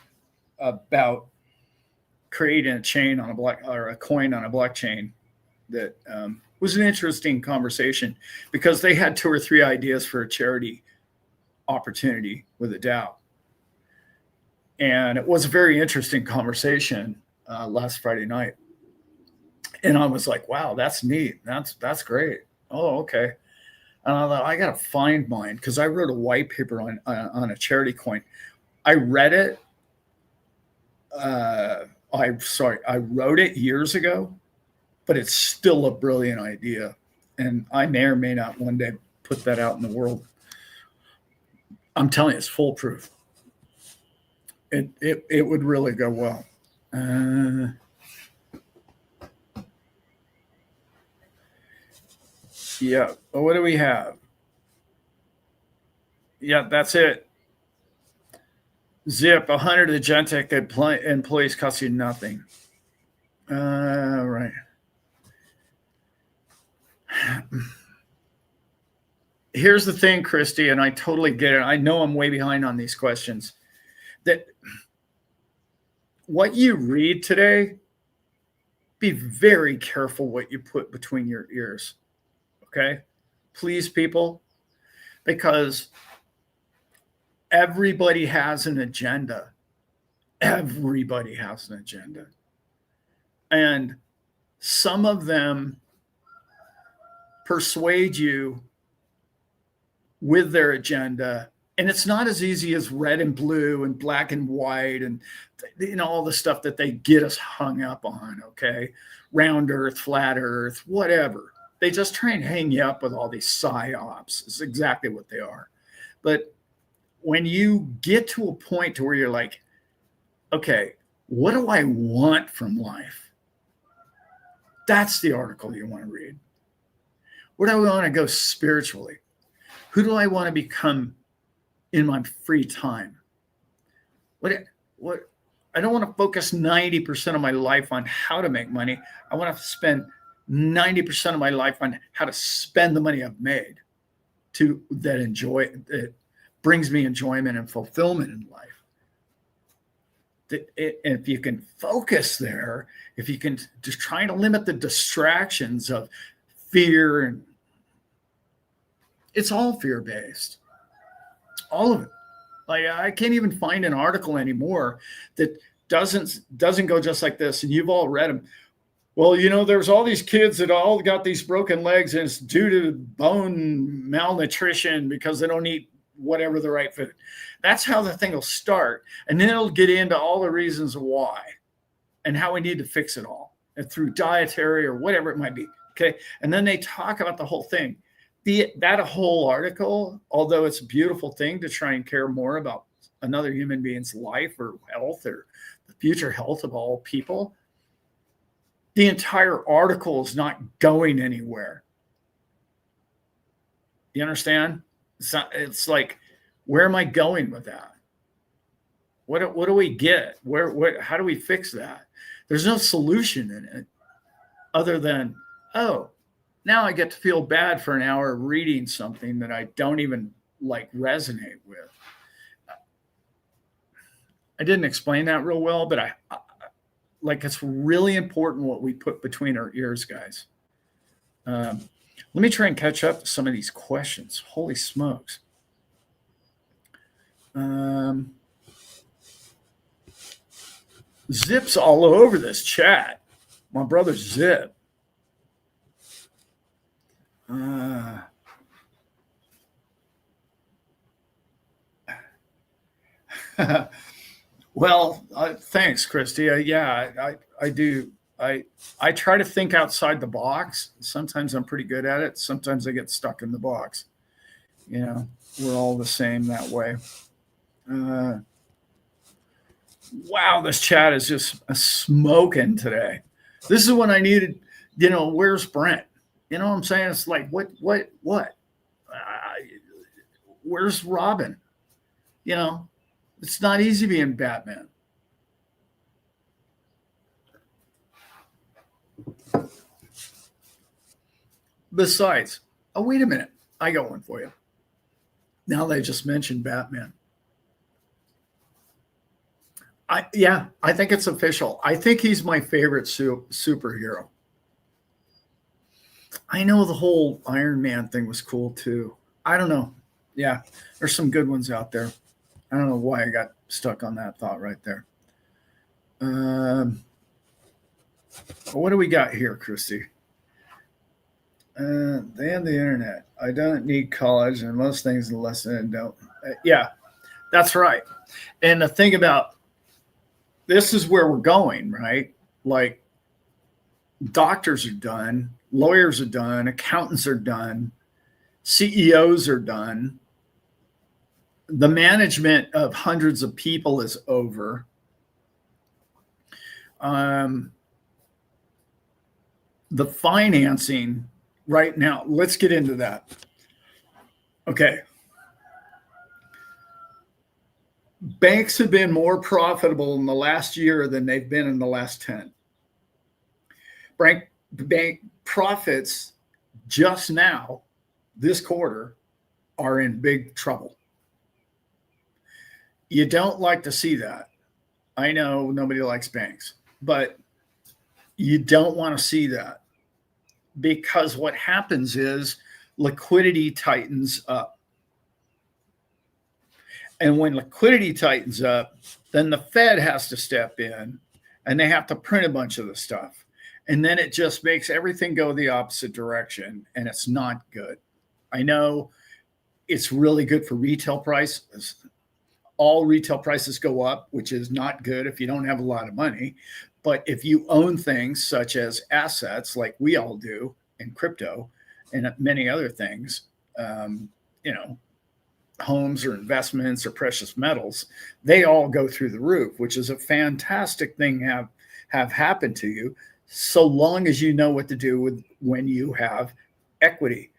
about creating a chain on a coin on a blockchain. That was an interesting conversation because they had 2 or 3 ideas for a charity opportunity with a DAO. And it was a very interesting conversation last Friday night. And I was like, wow, that's neat. That's great. Oh, okay. And I thought, I got to find mine because I wrote a white paper on a charity coin. I read it. I wrote it years ago, but it's still a brilliant idea. And I may or may not one day put that out in the world. I'm telling you, it's foolproof. It would really go well. Yeah. What do we have? Yeah, that's it. Zip 100 Agentic employees cost you nothing. Right. Here's the thing, Christy, and I totally get it. I know I'm way behind on these questions. That what you read today, be very careful what you put between your ears. Okay? Please, people, because everybody has an agenda. Everybody has an agenda. And some of them persuade you with their agenda And it's not as easy as red and blue and black and white and all the stuff that they get us hung up on. Okay, round earth, flat earth, whatever. They just try and hang you up with all these psyops. It's exactly what they are. But when you get to a point to where you're like, okay, what do I want from life? That's the article you want to read. Where do I want to go spiritually? Who do I want to become in my free time? What I don't want to focus 90% of my life on how to make money. I want to spend 90% of my life on how to spend the money I've made that brings me enjoyment and fulfillment in life. If you can focus there, if you can just try to limit the distractions of fear, and it's all fear-based, all of it. Like, I can't even find an article anymore that doesn't go just like this. And you've all read them. Well, there's all these kids that all got these broken legs, and it's due to bone malnutrition because they don't eat whatever the right food. That's how the thing will start. And then it'll get into all the reasons why and how we need to fix it all, and through dietary or whatever it might be. Okay. And then they talk about the whole thing. That whole article, although it's a beautiful thing to try and care more about another human being's life or health or the future health of all people, the entire article is not going anywhere. You understand? It's like, where am I going with that? What do we get? How do we fix that? There's no solution in it other than, now I get to feel bad for an hour reading something that I don't even resonate with. I didn't explain that real well, but it's really important what we put between our ears, guys. Let me try and catch up to some of these questions. Holy smokes. Zip's all over this chat. My brother Zip. Well, thanks, Christy. Yeah, I do. I try to think outside the box. Sometimes I'm pretty good at it. Sometimes I get stuck in the box. We're all the same that way. Wow, this chat is just smoking today. This is when I needed, where's Brent? You know what I'm saying? It's like, what? Where's Robin? It's not easy being Batman. Besides, wait a minute. I got one for you. Now they just mentioned Batman. I think it's official. I think he's my favorite superhero. I know the whole Iron Man thing was cool too. I don't know. Yeah, there's some good ones out there. I don't know why I got stuck on that thought right there. What do we got here, Christy? They have the internet. I don't need college, and most things in lesson don't. Yeah, that's right. And the thing about this is where we're going, right? Like, doctors are done, lawyers are done, accountants are done, CEOs are done. The management of hundreds of people is over. The financing right now, let's get into that. Okay. Banks have been more profitable in the last year than they've been in the last 10. Bank profits just now, this quarter, are in big trouble. You don't like to see that. I know nobody likes banks, but you don't want to see that, because what happens is liquidity tightens up. And when liquidity tightens up, then the Fed has to step in and they have to print a bunch of the stuff. And then it just makes everything go the opposite direction, and it's not good. I know It's really good for retail prices. All retail prices go up, which is not good if you don't have a lot of money. But if you own things such as assets, like we all do in crypto and many other things, you know, homes or investments or precious metals, they all go through the roof, which is a fantastic thing have happened to you, so long as you know what to do with when you have equity.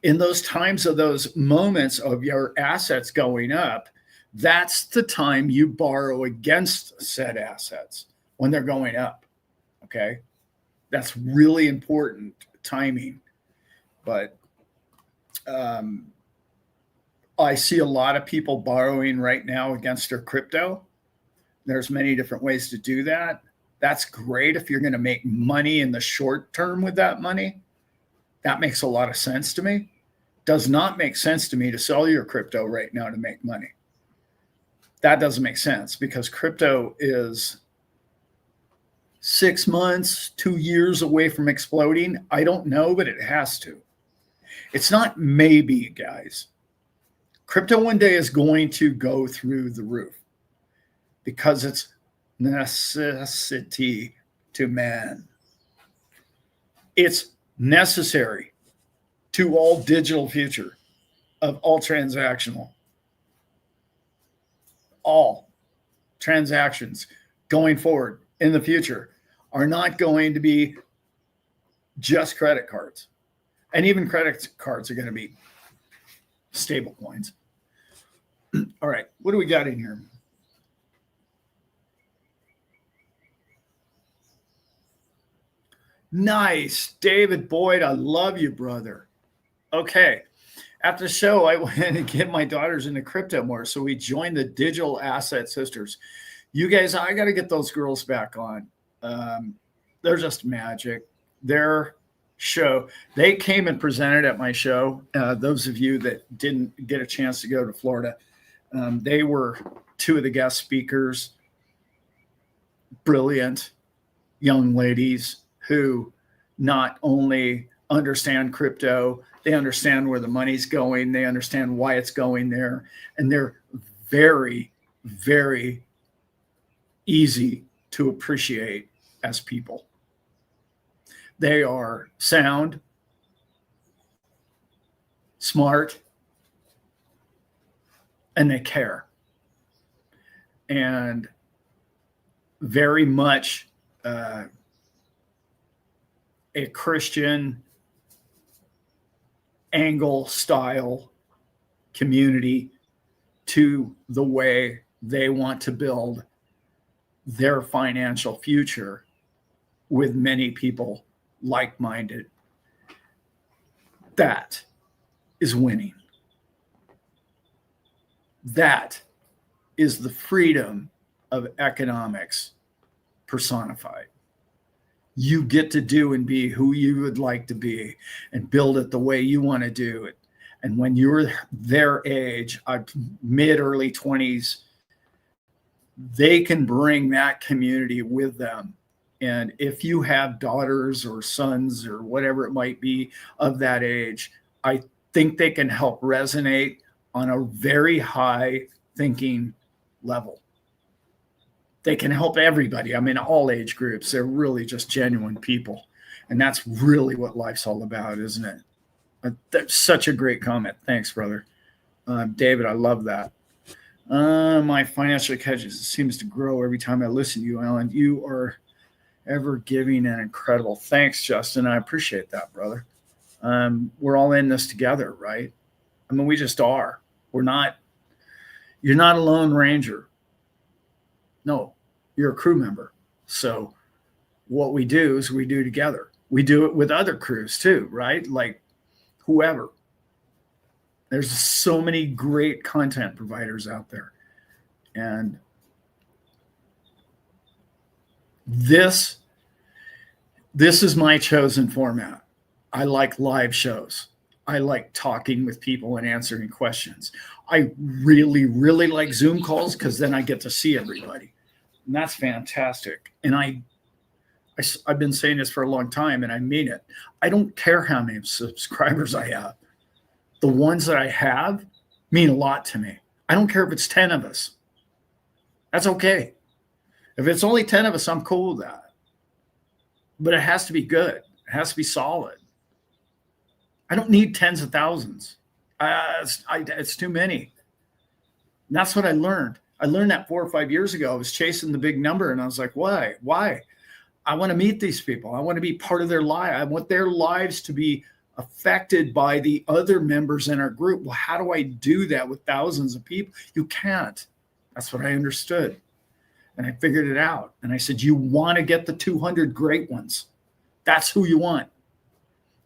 In those times of those moments of your assets going up, that's the time you borrow against said assets when they're going up. Okay. That's really important timing. But I see a lot of people borrowing right now against their crypto. There's many different ways to do that. That's great if you're going to make money in the short term with that money. That makes a lot of sense to me. Does not make sense to me to sell your crypto right now to make money. That doesn't make sense because crypto is 6 months, 2 years away from exploding. I don't know, but it has to. It's not maybe, guys. Crypto one day is going to go through the roof because it's necessity to man. It's necessary to all digital future of all transactional. All transactions going forward in the future are not going to be just credit cards. And even credit cards are going to be stable coins. All right, what do we got in here? Nice. David Boyd, I love you, brother. Okay. After the show, I went and get my daughters into crypto more. So we joined the Digital Asset Sisters. You guys, I got to get those girls back on. They're just magic. Their show, they came and presented at my show. Those of you that didn't get a chance to go to Florida, they were two of the guest speakers. Brilliant young ladies who not only understand crypto, they understand where the money's going. They understand why it's going there. And they're very, very easy to appreciate as people. They are sound, smart, and they care. And very much a Christian angle style community to the way they want to build their financial future with many people like-minded. That is winning. That is the freedom of economics personified. You get to do and be who you would like to be and build it the way you want to do it. And when you're their age, mid, early 20s, they can bring that community with them. And if you have daughters or sons or whatever it might be of that age, I think they can help resonate on a very high thinking level. They can help everybody. I mean, all age groups. They're really just genuine people. And that's really what life's all about, isn't it? That's such a great comment. Thanks, brother. David, I love that. My financial hedges seems to grow every time I listen to you, Alan. You are ever giving and incredible. Thanks, Justin. I appreciate that, brother. We're all in this together, right? I mean, we just are. You're not a lone ranger. No, you're a crew member. So what we do is we do together. We do it with other crews too, right? Like whoever. There's so many great content providers out there. And this is my chosen format. I like live shows. I like talking with people and answering questions. I really, really like Zoom calls because then I get to see everybody. And that's fantastic. And I've been saying this for a long time, and I mean it. I don't care how many subscribers I have. The ones that I have mean a lot to me. I don't care if it's 10 of us. That's okay. If it's only 10 of us, I'm cool with that. But it has to be good. It has to be solid. I don't need tens of thousands. It's too many. And that's what I learned. I learned that 4 or 5 years ago. I was chasing the big number, and I was like, why? Why? I want to meet these people. I want to be part of their life. I want their lives to be affected by the other members in our group. Well, how do I do that with thousands of people? You can't. That's what I understood. And I figured it out. And I said, you want to get the 200 great ones. That's who you want.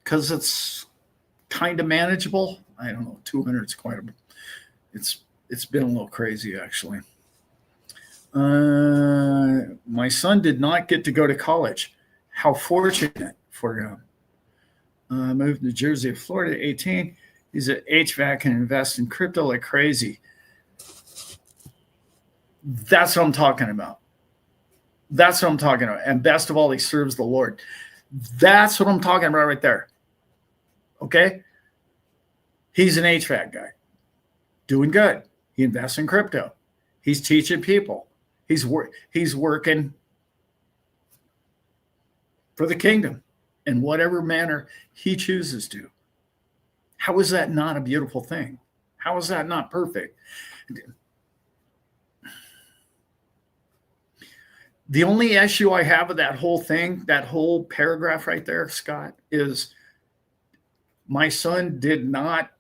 Because it's kind of manageable. I don't know. 200 is quite a bit. It's been a little crazy, actually. My son did not get to go to college. How fortunate for him. Moved to Jersey, Florida, 18. He's at HVAC and invests in crypto like crazy. That's what I'm talking about. That's what I'm talking about. And best of all, he serves the Lord. That's what I'm talking about right there. Okay? He's an HVAC guy. Doing good. He invests in crypto. He's teaching people. He's working for the kingdom in whatever manner he chooses to. How is that not a beautiful thing? How is that not perfect? The only issue I have with that whole thing, that whole paragraph right there, Scott, is my son did not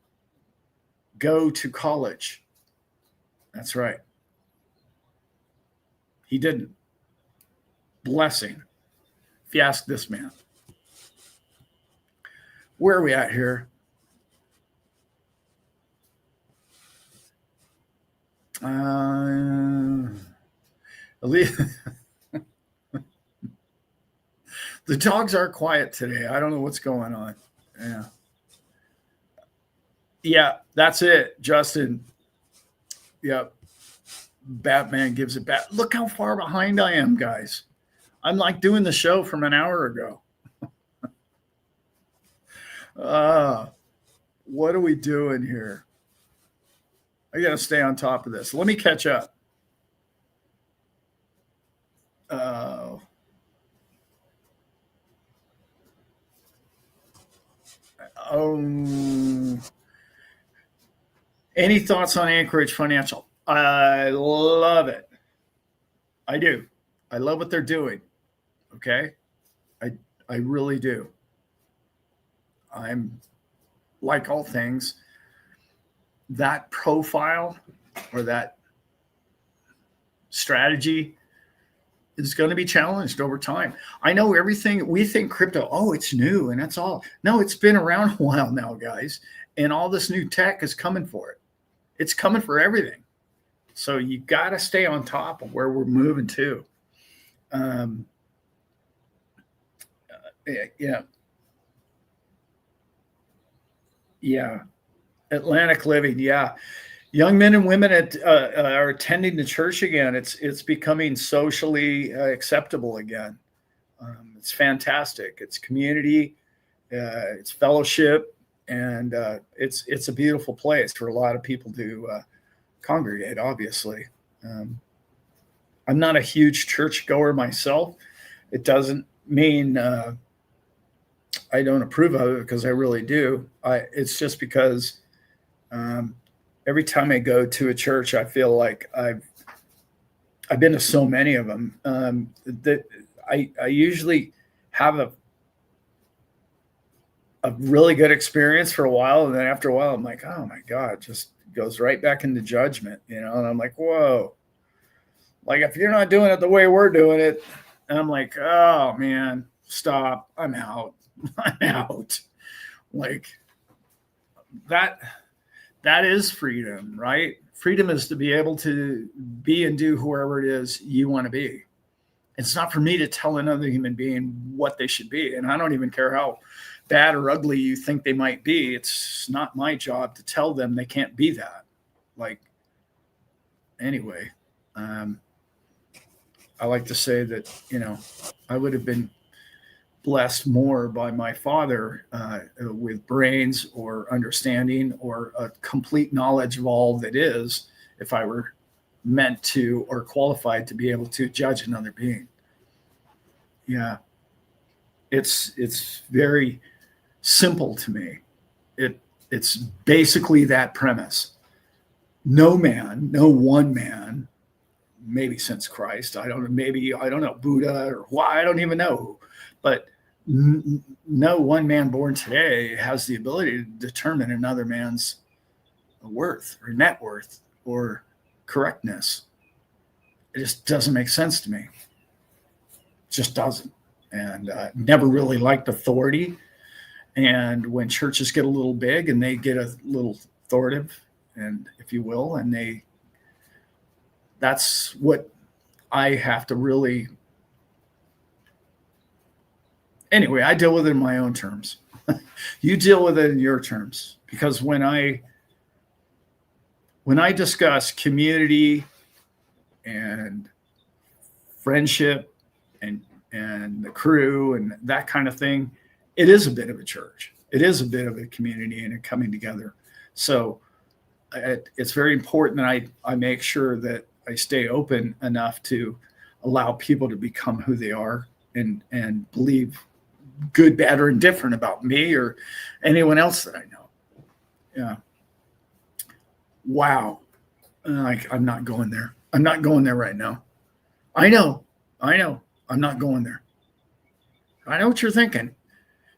go to college. That's right. He didn't. Blessing. If you ask this man. Where are we at here? At least the dogs are quiet today. I don't know what's going on. Yeah, that's it, Justin. Yep. Batman gives it back. Look how far behind I am, guys. I'm like doing the show from an hour ago. What are we doing here? I got to stay on top of this. Let me catch up. Any thoughts on Anchorage Financial? I love it. I do. I love what they're doing. Okay. I really do. I'm, like all things, that profile or that strategy is going to be challenged over time. I know everything. We think crypto, oh, it's new and that's all. No, it's been around a while now, guys. And all this new tech is coming for it. It's coming for everything. So you got to stay on top of where we're moving to. Yeah. Atlantic Living. Yeah. Young men and women are attending the church again. It's becoming socially acceptable again. It's fantastic. It's community. It's fellowship. And it's a beautiful place for a lot of people to congregate, obviously. I'm not a huge churchgoer myself. It doesn't mean I don't approve of it, because I really do. It's just because every time I go to a church, I feel like I've been to so many of them that I usually have a really good experience for a while, and then after a while, I'm like, oh my God, just goes right back into judgment, And I'm like, whoa, like if you're not doing it the way we're doing it, and I'm like, oh man, stop, I'm out. I'm out. Like that is freedom, right? Freedom is to be able to be and do whoever it is you want to be. It's not for me to tell another human being what they should be. And I don't even care how bad or ugly you think they might be. It's not my job to tell them they can't be that. Like, anyway, I like to say that, I would have been blessed more by my father with brains or understanding or a complete knowledge of all that is, if I were meant to or qualified to be able to judge another being. Yeah, it's very simple to me. It's basically that premise. No man, no one man, maybe since Christ, I don't know, maybe, I don't know, Buddha or why, I don't even know who, but no one man born today has the ability to determine another man's worth or net worth or correctness. It just doesn't make sense to me. It just doesn't. And never really liked authority. And when churches get a little big and they get a little authoritative, and if you will, and that's what I have to really, anyway, I deal with it in my own terms. You deal with it in your terms, because when I discuss community and friendship and the crew and that kind of thing, it is a bit of a church. It is a bit of a community and a coming together. So it's very important that I make sure that I stay open enough to allow people to become who they are and believe good, bad, or indifferent about me or anyone else that I know. Yeah. Wow. I'm not going there. I'm not going there right now. I know. I'm not going there. I know what you're thinking.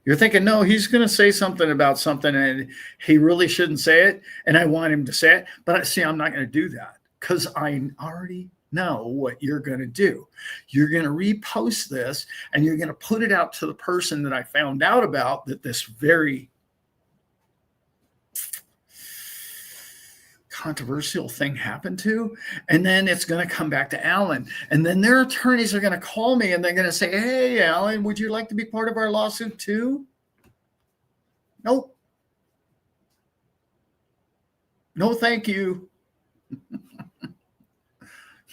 You're thinking, no, he's going to say something about something and he really shouldn't say it. And I want him to say it. But see, I'm not going to do that because I already know what you're going to do. You're going to repost this and you're going to put it out to the person that I found out about that this very controversial thing happened to, and then it's going to come back to Alan, and then their attorneys are going to call me and they're going to say, hey, Alan, would you like to be part of our lawsuit too? Nope. No, thank you.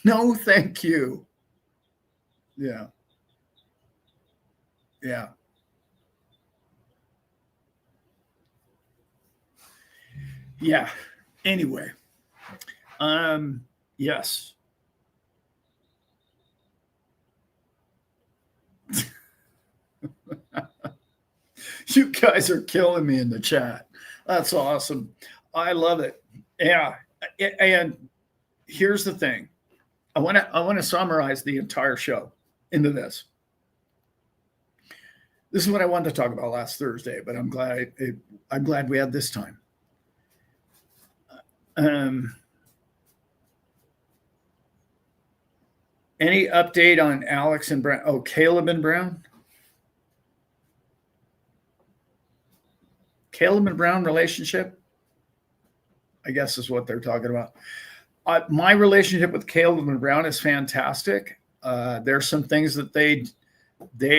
No, thank you. Yeah. Anyway, yes. You guys are killing me in the chat. That's awesome. I love it. Yeah. And here's the thing. I want to summarize the entire show into this. This is what I wanted to talk about last Thursday, but I'm glad we had this time. Any update on Alex and Brown? Oh, Caleb and Brown? Caleb and Brown relationship, I guess is what they're talking about. My relationship with Caleb and Brown is fantastic. There's some things that they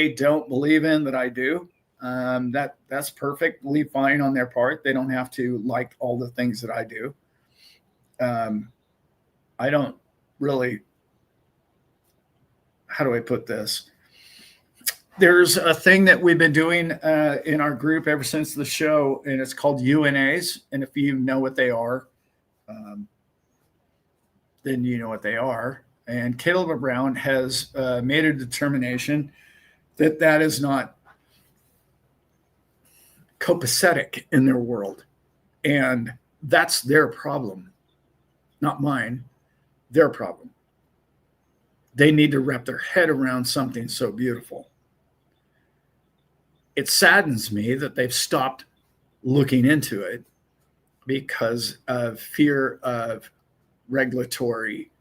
don't believe in that I do. That's perfectly fine on their part. They don't have to like all the things that I do. I don't really, how do I put this? There's a thing that we've been doing in our group ever since the show, and it's called UNAs. And if you know what they are, then you know what they are. And Caleb Brown has made a determination that is not copacetic in their world. And that's their problem, not mine, their problem. They need to wrap their head around something so beautiful. It saddens me that they've stopped looking into it because of fear of regulatory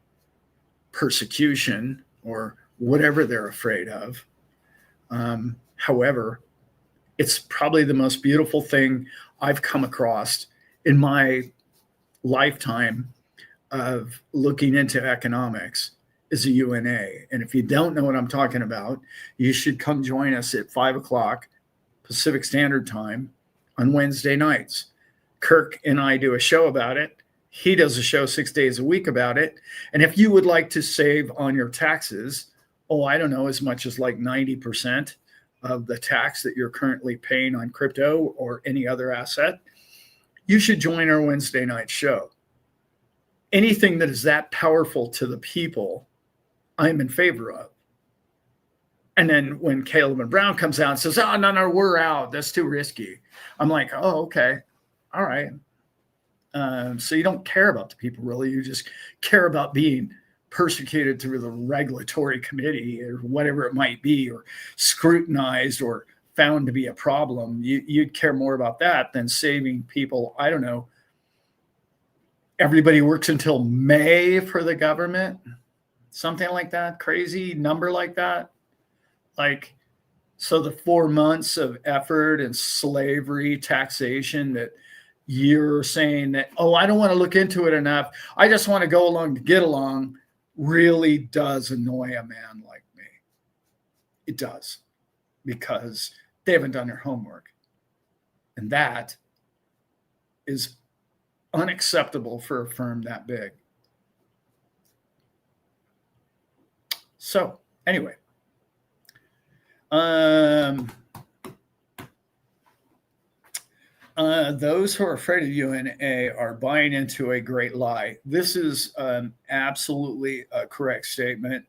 persecution or whatever they're afraid of. However, it's probably the most beautiful thing I've come across in my lifetime of looking into economics is a UNA. And if you don't know what I'm talking about, you should come join us at 5:00 Pacific Standard Time on Wednesday nights. Kirk and I do a show about it. He does a show 6 days a week about it. And if you would like to save on your taxes, I don't know, as much as like 90%, of the tax that you're currently paying on crypto or any other asset, you should join our Wednesday night show. Anything that is that powerful to the people, I'm in favor of. And then when Caleb and Brown comes out and says, oh, no, we're out. That's too risky. I'm like, oh, okay. All right. So you don't care about the people, really. You just care about being persecuted through the regulatory committee or whatever it might be, or scrutinized or found to be a problem. You'd care more about that than saving people. I don't know. Everybody works until May for the government. Something like that. Crazy number like that. Like, so the 4 months of effort and slavery, taxation that you're saying that, oh, I don't want to look into it enough, I just want to go along to get along, really does annoy a man like me. It does, because they haven't done their homework. And that is unacceptable for a firm that big. So anyway, those who are afraid of UNA are buying into a great lie. This is absolutely a correct statement.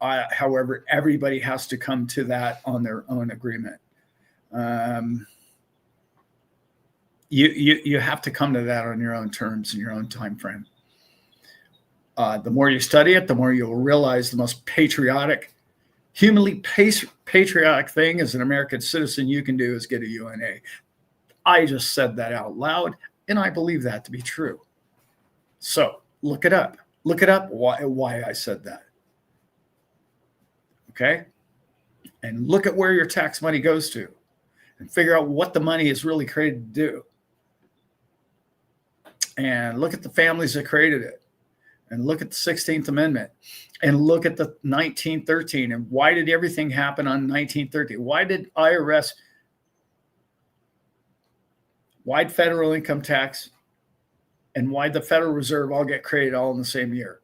However, everybody has to come to that on their own agreement. You have to come to that on your own terms and your own time frame. The more you study it, the more you'll realize the most patriotic, humanly patriotic thing as an American citizen you can do is get a UNA. I just said that out loud, and I believe that to be true. So look it up. Look it up why I said that. Okay? And look at where your tax money goes to and figure out what the money is really created to do. And look at the families that created it. And look at the 16th Amendment. And look at the 1913. And why did everything happen on 1913? Why did IRS... Why'd federal income tax and why'd the Federal Reserve all get created all in the same year?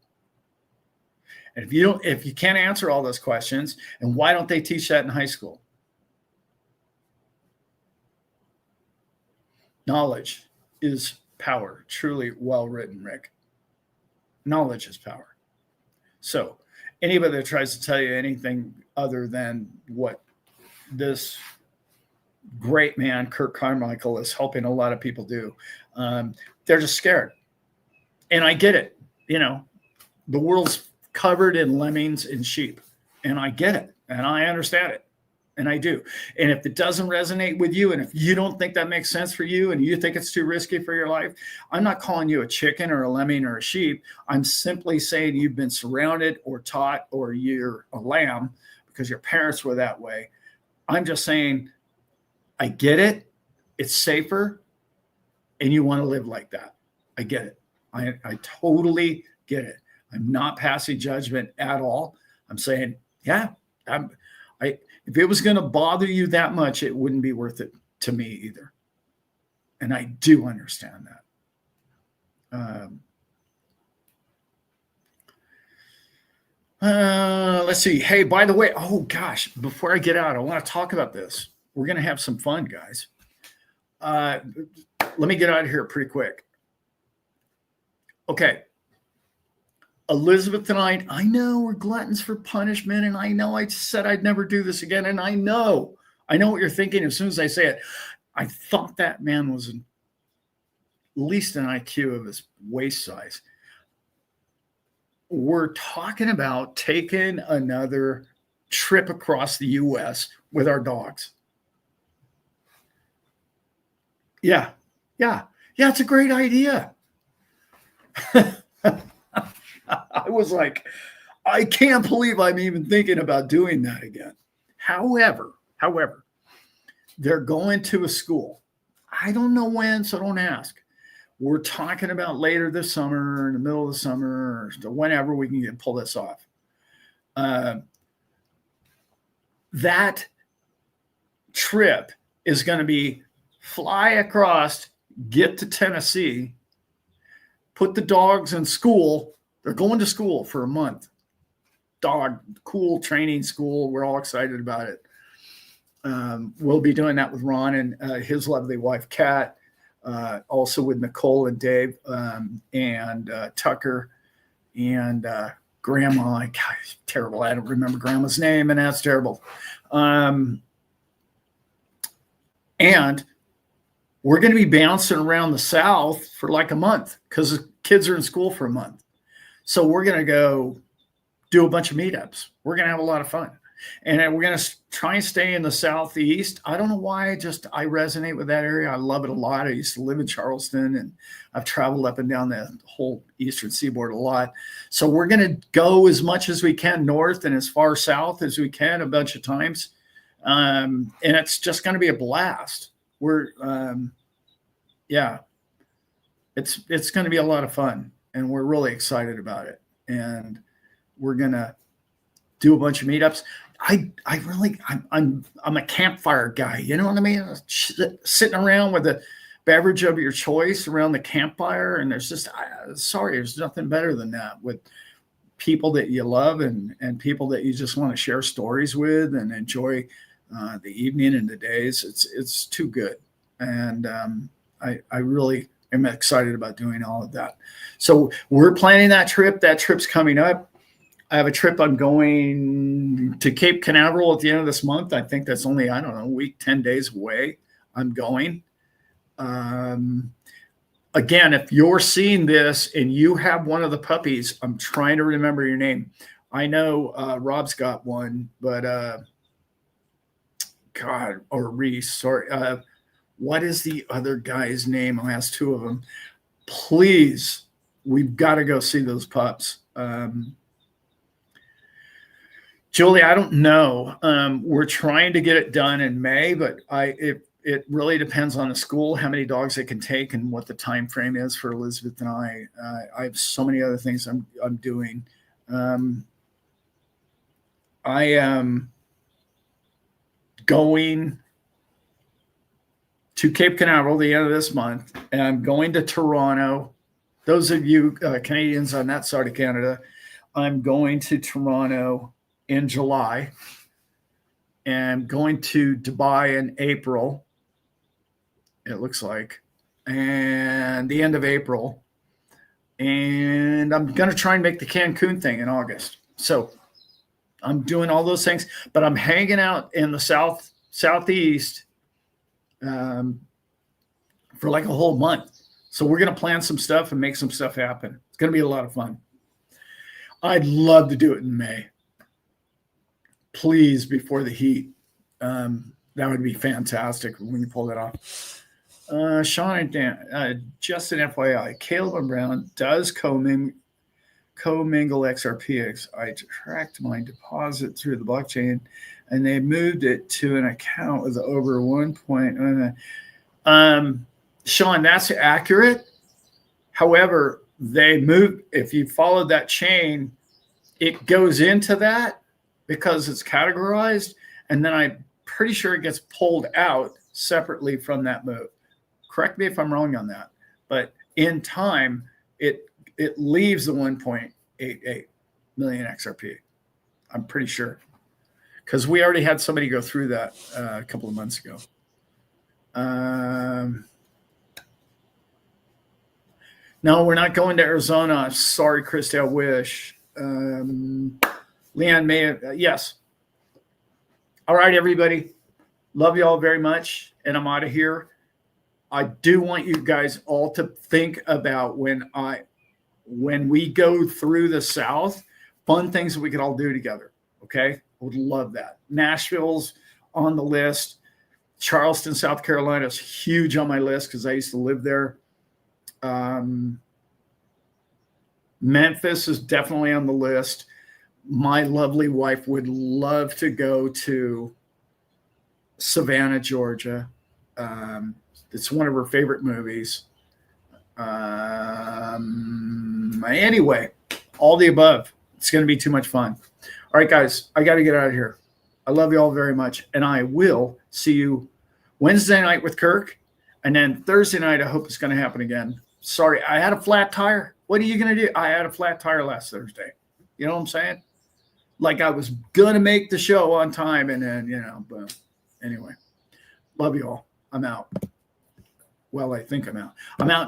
And if you can't answer all those questions, and why don't they teach that in high school? Knowledge is power. Truly well written, Rick. Knowledge is power. So anybody that tries to tell you anything other than what this great man, Kirk Carmichael, is helping a lot of people do. They're just scared. And I get it. You know, the world's covered in lemmings and sheep. And I get it. And I understand it. And I do. And if it doesn't resonate with you, and if you don't think that makes sense for you, and you think it's too risky for your life, I'm not calling you a chicken or a lemming or a sheep. I'm simply saying you've been surrounded or taught, or you're a lamb because your parents were that way. I'm just saying, I get it. It's safer. And you want to live like that. I get it. I totally get it. I'm not passing judgment at all. I'm saying, yeah, if it was going to bother you that much, it wouldn't be worth it to me either. And I do understand that. Let's see. Hey, by the way, oh gosh, before I get out, I want to talk about this. We're going to have some fun, guys. Let me get out of here pretty quick. Okay. Elizabeth and I know we're gluttons for punishment, and I know I said I'd never do this again, and I know what you're thinking as soon as I say it. I thought that man was at least an IQ of his waist size. We're talking about taking another trip across the U.S. with our dogs. Yeah, it's a great idea. I was like, I can't believe I'm even thinking about doing that again. However, they're going to a school. I don't know when, so don't ask. We're talking about later this summer, in the middle of the summer, or whenever we can pull this off. That trip is going to be fly across, get to Tennessee, put the dogs in school. They're going to school for a month. Dog, cool training school. We're all excited about it. We'll be doing that with Ron and his lovely wife, Kat, also with Nicole and Dave, and Tucker and Grandma. God, terrible. I don't remember Grandma's name, and that's terrible. And we're going to be bouncing around the South for like a month because the kids are in school for a month. So we're going to go do a bunch of meetups. We're going to have a lot of fun. And we're going to try and stay in the Southeast. I don't know why, I resonate with that area. I love it a lot. I used to live in Charleston, and I've traveled up and down the whole Eastern Seaboard a lot. So we're going to go as much as we can north and as far south as we can a bunch of times. And it's just going to be a blast. It's going to be a lot of fun, and we're really excited about it. And we're going to do a bunch of meetups. I'm a campfire guy. You know what I mean? Sitting around with a beverage of your choice around the campfire. And there's nothing better than that, with people that you love and people that you just want to share stories with and enjoy the evening and the days. It's too good. And I really am excited about doing all of that. So we're planning that trip. That trip's coming up. I have a trip. I'm going to Cape Canaveral at the end of this month. I think that's only, a week, 10 days away. I'm going. Again, if you're seeing this and you have one of the puppies, I'm trying to remember your name. I know Rob's got one, but or Reese, sorry. What is the other guy's name? I asked two of them. Please, we've got to go see those pups. Julie, I don't know. We're trying to get it done in May, but it really depends on the school, how many dogs they can take, and what the time frame is for Elizabeth and I. I have so many other things I'm doing. I am going to Cape Canaveral the end of this month, and I'm going to Toronto. Those of you Canadians on that side of Canada, I'm going to Toronto in July, and going to Dubai in April, it looks like, and the end of April. And I'm going to try and make the Cancun thing in August. So I'm doing all those things, but I'm hanging out in the Southeast for like a whole month. So we're going to plan some stuff and make some stuff happen. It's going to be a lot of fun. I'd love to do it in May. Please, before the heat. That would be fantastic when you pull that off. Sean and Dan, just an FYI, Caleb and Brown does commingle XRP. I tracked my deposit through the blockchain, and they moved it to an account with over 1. Sean, that's accurate. However, they moved. If you follow that chain, it goes into that because it's categorized, and then I'm pretty sure it gets pulled out separately from that move. Correct me if I'm wrong on that, but in time, it leaves the 1.88 million XRP. I'm pretty sure, because we already had somebody go through that a couple of months ago. No, we're not going to Arizona. Sorry, Christy, I wish. Leanne may have, yes. All right, everybody. Love you all very much, and I'm out of here. I do want you guys all to think about when we go through the South, fun things that we could all do together. Okay, I would love that. Nashville's on the list. Charleston, South Carolina is huge on my list because I used to live there. Memphis is definitely on the list. My lovely wife would love to go to Savannah, Georgia. It's one of her favorite movies. Anyway, all the above. It's going to be too much fun. All right, guys, I got to get out of here. I love you all very much, and I will see you Wednesday night with Kirk, and then Thursday night, I hope it's going to happen again. Sorry, I had a flat tire. What are you going to do? I had a flat tire last Thursday. You know what I'm saying? Like I was going to make the show on time, and then, boom. anyway, love you all. I'm out. Well, I think I'm out. I'm out.